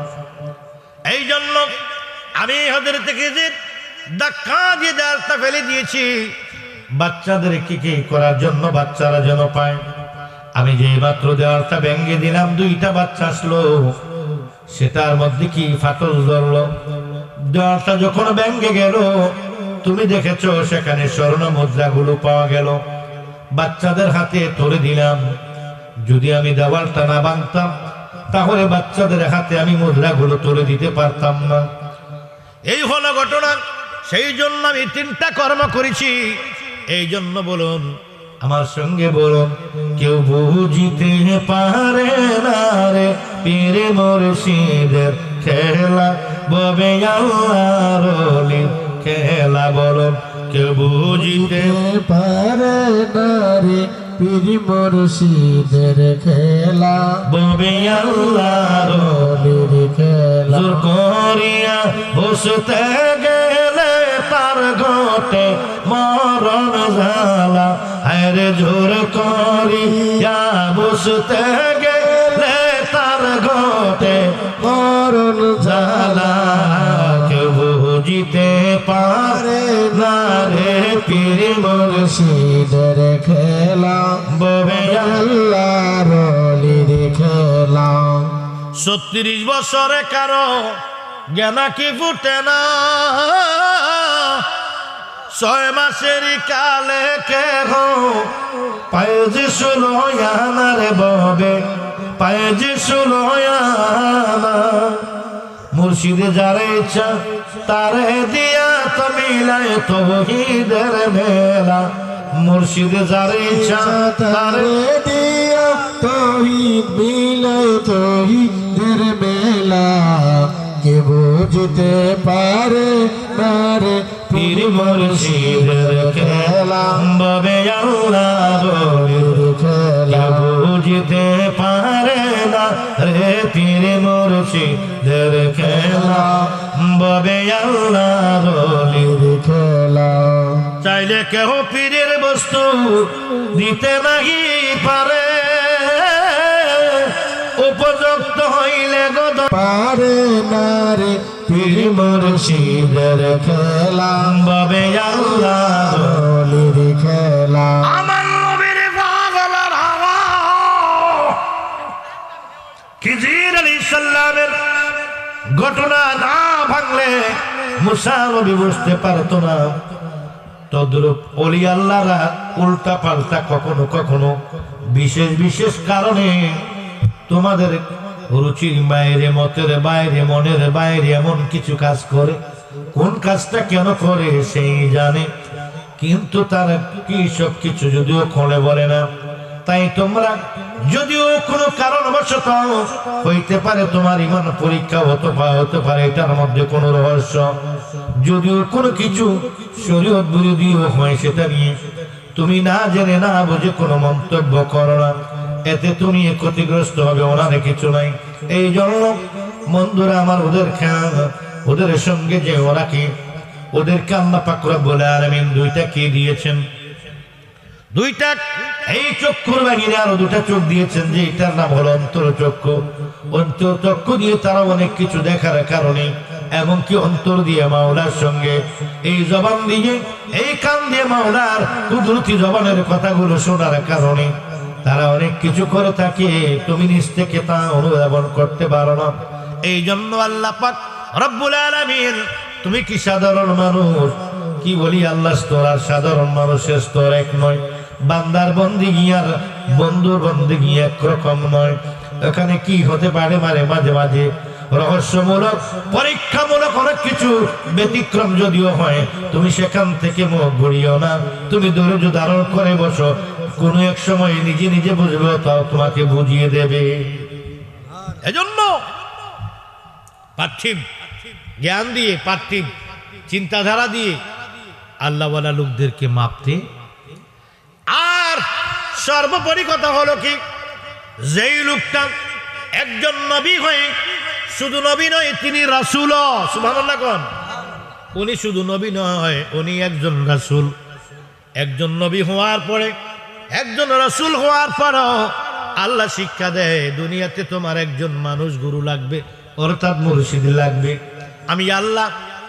এই জন্য আমি হযরত খিজির ধাক্কা দিয়ে দেয়ালটা ফেলে দিয়েছি, বাচ্চাদের কি করার জন্য, বাচ্চারা যেন পায়। আমি যে মাত্র দেওয়ালটা ভেঙে দিলাম, দুইটা বাচ্চা আসলো, সেটার মধ্যে কি ফাটল ধরলো, দেওয়ালটা যখন ভেঙে গেল, তুমি দেখেছো সেখানে স্বর্ণ মুদ্রাগুলো পাওয়া গেল, বাচ্চাদের হাতে তুলে দিলাম। যদি আমি দেওয়ালটা না ভাঙতাম, তাহলে বাচ্চাদের হাতে আমি মুদ্রাগুলো তুলে দিতে পারতাম না। এই হলো ঘটনা। সেই জন্য আমি 3টা কর্ম করেছি। এই জন্য বলুন, আমার সঙ্গে বলুন, কেউ বুঝিতে পারে না রে পীর মুর্শিদের খেলা, ববে আল্লাহর ওলির খেলা। বলুন, কেউ বুঝিতে পারে না রে পীর মুর্শিদের খেলা, ববে আল্লাহর ওলির খেলা। জোর করিয়া বসতে গেলে তার ঘটে মরণ জ্বালা, আরে জোর করিয়া বসতে গেলে তার ঘটে মরণ জ্বালা। কেউ বুঝিতে পারে না রে পীর মুর্শিদের খেলা, ববে আল্লাহর ওলির খেলা। 36 বছরে কারো জ্ঞানা কি ফুটে না, 6 মাসের কালে কেহ পায়ে যে সুলয়ানা রে ববে, পায়ে যে সুলয়ানা। মুর্শিদে যারে ইচ্ছা তারে দিয়া তো মিলায় তৌহিদের মেলা, মুর্শিদে যারে ইচ্ছা তারে দিয়া তৌহিদ মিলায় তৌহিদের মেলা। কে বুঝতে পারে না রে পীর মুর্শিদের খেলা, ববে আল্লাহর ওলির খেলা। বুঝতে পারে না রে পীর মুর্শিদের খেলা ববে আল্লাহর ওলির খেলা চাইলে কেহ পীরের বস্তু দিতে নাহি পারে উপযুক্ত হইলে গদ পারে না রে পীর মুর্শিদের খেলা ববে আল্লাহর ওলির খেলা আমার নবীর পাগলার হাওয়া খিজির আলাইহিস সালামের ঘটনা না ভাঙলে মুসা নবী বুঝতে পারতো না। তদ্রূপ ওলি আল্লাহরা উল্টা পাল্টা কখনো কখনো বিশেষ বিশেষ কারণে তোমাদের রুচির বাইরে, মতের বাইরে, মনের বাইরে এমন কিছু কাজ করে, কোন কাজটা কেন করে সেই জানে, কিন্তু তারা কি সব কিছু যদিও খুলে বলে না। তাই তোমরা যদিও কোনো কারণবশত হইতে পারে তোমার ইমান পরীক্ষা হতে পারে, এটার মধ্যে কোনো রহস্য, যদিও কোনো কিছু শরীয়ত বিরোধীও হয়, সেটা নিয়ে তুমি না জেনে না বুঝে কোনো মন্তব্য করো না, এতে তুমি ক্ষতিগ্রস্ত হবে, ওনারে কিছু নাই। এই জন্য বন্ধুরা আমার, ওদের সঙ্গে যে ওরা কি, ওদেরকে আল্লাহ পাক রব্বুল আলামিন দুইটা কি দিয়েছেন, দুইটা এই চক্ষুর বাহিরে আরো দুটা চোখ দিয়েছেন, যে এটার নাম হলো অন্তর চক্ষু। অন্তর চক্ষু দিয়ে তারা অনেক কিছু দেখার কারণে, এমনকি অন্তর দিয়ে মাওলার সঙ্গে এই জবান দিয়ে, এই কান দিয়ে মাওলার কুদরতি জবানের কথাগুলো শোনার কারণে তারা অনেক কিছু করে থাকে, তুমি নিজ থেকে তা অনুধাবন করতে পারো না। এই জন্য আল্লাহ পাক রব্বুল আলামিন, তুমি কি সাধারণ মানুষ? কি বলি, আল্লাহ স্তর আর সাধারণ মানুষের স্তর এক নয়, বান্দার বন্দিগি আর বন্ধুর বন্দিগি একরকম নয়। এখানে কি হতে পারে, মাঝে মাঝে রহস্যমূলক পরীক্ষামূলক অনেক কিছু ব্যতিক্রম যদিও হয়, তুমি সেখান থেকে মুখ ঘুরিও না, তুমি ধৈর্য ধারণ করে বসো, কোনো এক সময় নিজে নিজে বুঝবে, তাও তোমাকে বুঝিয়ে দেবে। এজন্য পার্থিব জ্ঞান দিয়ে, পার্থিব চিন্তাধারা দিয়ে আল্লাহওয়ালা লোকদেরকে মাপতে। আর সর্বোপরি কথা হলো কি, যেই লোকটা একজন নবী হয়ে, শুধু নবী নয়, তিনি রাসূল। সুবহানাল্লাহ কোন, উনি শুধু নবী নয়, উনি একজন রাসূল। একজন নবী হওয়ার পরে, একজন রাসূল হওয়ার পরও আল্লাহ শিক্ষা দেয়, দুনিয়াতে তোমার একজন মানুষ গুরু লাগবে, অর্থাৎ মুর্শিদ লাগবে। আমি আল্লাহ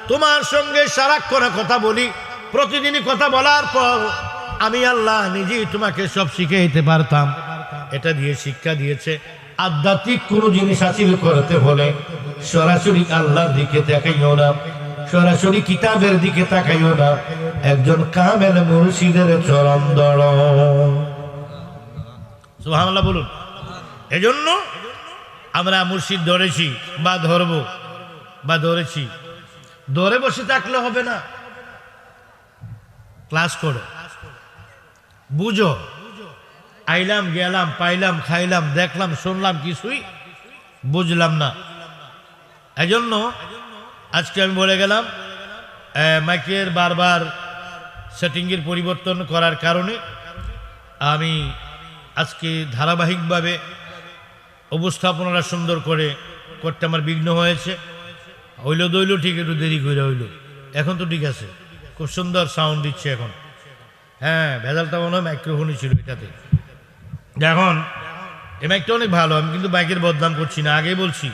তোমার সঙ্গে সারাক্ষণ কথা বলি, প্রতিদিনই কথা বলার পর আমি আল্লাহ নিজেই তোমাকে সব শিখাইতে পারতাম। এটা দিয়ে শিক্ষা দিয়েছে, আধ্যাত্মিক কোনো জিনিস হাসিল করতে হলে সরাসরি আল্লাহর দিকে তাকাইও না, সরাসরি কিতাবের দিকে তাকাইও না, একজন কামেল মুর্শিদের চরণ ধরো। সুবহানাল্লাহ বলুন। এজন্য আমরা মুর্শিদ ধরেছি বা ধরবো বা ধরেছি, ধরে বসে থাকলে হবে না, ক্লাস করো, বুঝো। আইলাম গেলাম, পাইলাম, খাইলাম, দেখলাম, শুনলাম, কিছুই বুঝলাম না। এজন্য আজকে আমি বলে গেলাম, মাইকের বারবার সেটিংয়ের পরিবর্তন করার কারণে আমি আজকে ধারাবাহিকভাবে উপস্থাপনাটা সুন্দর করে করতে আমার বিঘ্ন হয়েছে। হইলো দইল ঠিক, একটু দেরি করে হইল, এখন তো ঠিক আছে, খুব সুন্দর সাউন্ড দিচ্ছে এখন। হ্যাঁ, ভেজালটা মনে হয় মাইক্রোফোনই ছিল এটাতে। এখন এই মাইকটা অনেক ভালো, আমি কিন্তু মাইকের বদনাম করছি না, আগেই বলছি,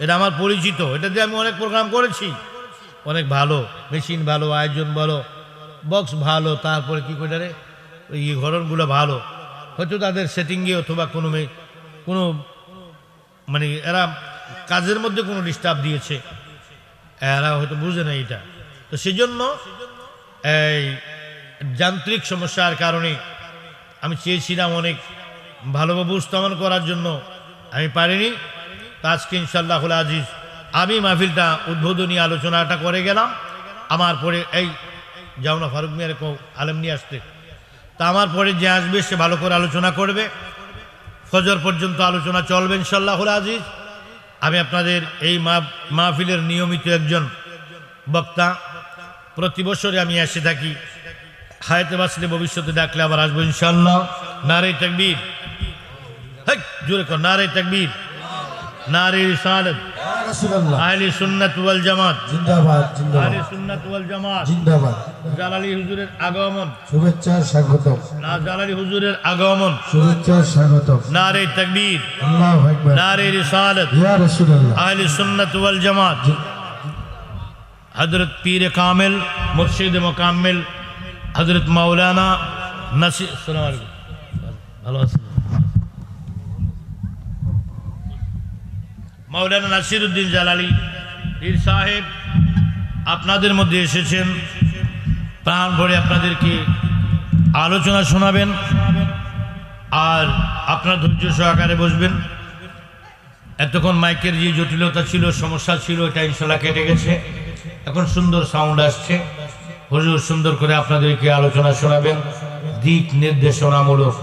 এটা আমার পরিচিত, এটা দিয়ে আমি অনেক প্রোগ্রাম করেছি, অনেক ভালো মেশিন, ভালো আয়োজন, ভালো বক্স, ভালো, তারপরে কি করে রে ওই ঘরনগুলো ভালো। হয়তো তাদের সেটিংয়ে অথবা কোনো মানে এরা কাজের মধ্যে কোনো ডিস্টার্ব দিয়েছে, এরা হয়তো বুঝে না এটা। তো সেই জন্য এই যান্ত্রিক সমস্যার কারণে আমি চেয়েছিলাম অনেক ভালোভাবে উপস্থাপন করার জন্য, আমি পারিনি। তো আজকে ইনশাআল্লাহুল আজিজ আমি মাহফিলটা উদ্বোধনী আলোচনাটা করে গেলাম। আমার পরে এই যাও না ফারুক মিয়ার আলেম নিয়ে আসতে, তা আমার পরে যে আসবে সে ভালো করে আলোচনা করবে, ফজর পর্যন্ত আলোচনা চলবে ইনশাআল্লাহুল আজিজ। আমি আপনাদের এই মাহফিলের নিয়মিত একজন বক্তা, প্রতি বছরে আমি এসে থাকি, হায়াতে বাঁচলে ভবিষ্যতে ডাকলে আবার আসবো ইনশাআল্লাহ। নারে তাকবীর, জোরে কর নারে তাকবীর। নারে রিসালাত, ইয়া রাসূলুল্লাহ, আহলে সুন্নাত ওয়াল জামাত, জিন্দাবাদ আহলে জিন্দাবাদ সুন্নাত ওয়াল জামাত। জিন্দাবাদ। জালালী হুজুরের আগমন, শুভেচ্ছা স্বাগতম, না জালালী হুজুরের আগমন। শুভেচ্ছা স্বাগতম। নারে তাকবীর, আল্লাহু আকবার। নারে রিসালাত, ইয়া রাসূলুল্লাহ। আহলে সুন্নাত ওয়াল জামাত। হযরত পীর কামিল মুর্শিদ মুকাম্মিল হযরত মাওলানা নাসির, আসসালামু আলাইকুম, ভালো আছেন? মাওলানা নাসিরউদ্দিন জালালী পীর সাহেব আপনাদের মধ্যে এসেছেন, প্রাণ ভরে আপনাদেরকে আলোচনা শোনাবেন আর আপনার ধৈর্য সহকারে বসবেন। এতক্ষণ মাইকের যে জটিলতা ছিল, সমস্যা ছিল, এটা ইনশাল্লাহ কেটে গেছে। এখন সুন্দর সাউন্ড আসছে। হুজুর সুন্দর করে আপনাদেরকে আলোচনা শোনাবেন, দিক নির্দেশনামূলক।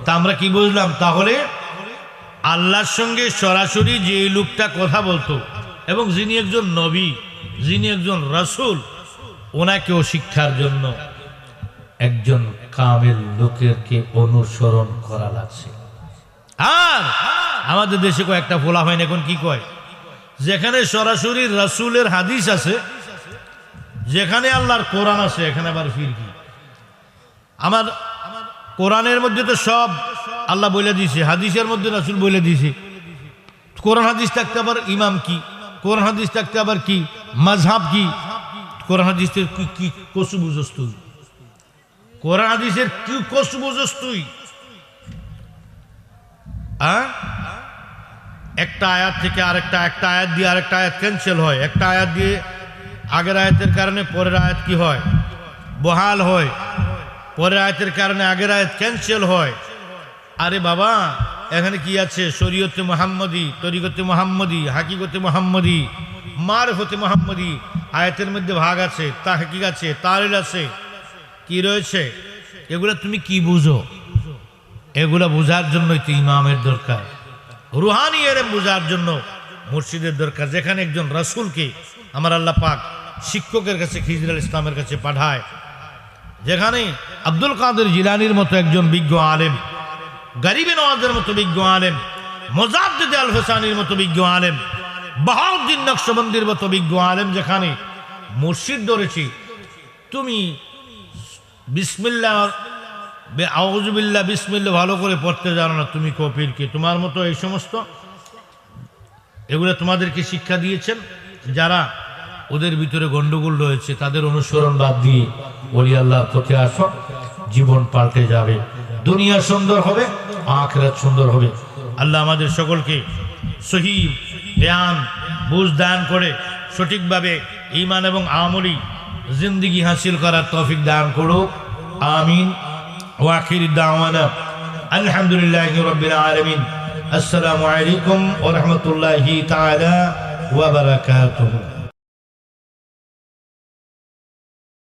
তা আমরা কি বুঝলাম? তাহলে আল্লাহর সঙ্গে সরাসরি যে লোকটা কথা বলতো এবং যিনি একজন নবী, যিনি একজন রাসূল, ওনাকেও শিক্ষার জন্য একজন কামেল লোকেরকে অনুসরণ করা লাগছে। আর আমাদের দেশে কয়েকটা ফোলা হয় না, এখন কি কয়, যেখানে সরাসরি রাসূলের হাদিস আছে, যেখানে আল্লাহর কোরআন আছে, এখানে আবার ফিরকি। আমার কোরআনের মধ্যে তো সব আল্লাহ বলে দিয়েছে, হাদিসের মধ্যে রাসূল বলে দিয়েছে। কোরআন হাদিস থাকতে আবার ইমাম কি, কোরআন হাদিস থাকতে আবার কি মাযহাব কি, কোরআন হাদিসের কি কি কসু বুঝস তুই, কোরআন হাদিসের কি কসু বুঝস তুই? একটা আয়াত থেকে আরেকটা, একটা আয়াত দিয়ে আরেকটা আয়াত ক্যান্সেল হয়, একটা আয়াত দিয়ে আগের আয়াতের কারণে পরের আয়াত কি হয়, বহাল হয়, পরের আয়াতের কারণে আগের আয়াত ক্যান্সেল হয়। আরে বাবা, এখানে কি আছে? শরীয়তে মুহাম্মদী, তরিকতে মুহাম্মদী, হাকিকতে মুহাম্মদী, মারফতে মুহাম্মদী। আয়াতের মধ্যে ভাগ আছে, তাহকিক আছে, তারিল আছে, কি রয়েছে? এগুলা তুমি কি বুঝো? এগুলা বোঝার জন্যই তো ইমামের দরকার, রুহানি এলেম বোঝার জন্য মুর্শিদের দরকার। যেখানে একজন রাসূলকে আমার আল্লাহ পাক শিক্ষকের কাছে, খিজরুল ইসলামের কাছে পাঠায়, যেখানে আব্দুল কাদের জিলানীর মতো একজন বিজ্ঞ আলেম, গরিবে নওয়াজের মতো বিজ্ঞ আলেম, মুজাদ্দিদ আল হোসানির মতো বিজ্ঞ আলেম, বাহাউদ্দিন নকশবন্দির মতো বিজ্ঞ আলেম, যেখানে মুর্শিদ ধরেছি, তুমি বিসমিল্লাহ আউযুবিল্লাহ বিসমিল্লাহ ভালো করে পড়তে জানো না, তুমি কপির কি? তোমার মতো এই সমস্ত এগুলো তোমাদেরকে শিক্ষা দিয়েছেন যারা, ওদের ভিতরে গন্ডগোল রয়েছে, তাদের অনুসরণ বাদ দিয়ে ওলি আল্লাহর পথে আসো, জীবন পাল্টে যাবে, দুনিয়া সুন্দর হবে, আখিরাত সুন্দর হবে। আল্লাহ আমাদের সকলকে সহি জ্ঞান বুঝ দান করে সঠিকভাবে ঈমান এবং আমলি জিন্দেগি হাসিল করার তৌফিক দান করুক, আমিন। ওয়া আখির দাওয়ানা আলহামদুলিল্লাহি রাব্বিল আলামিন। আসসালামু আলাইকুম ওয়া রাহমাতুল্লাহি তাআলা ওয়া বারাকাতুহু।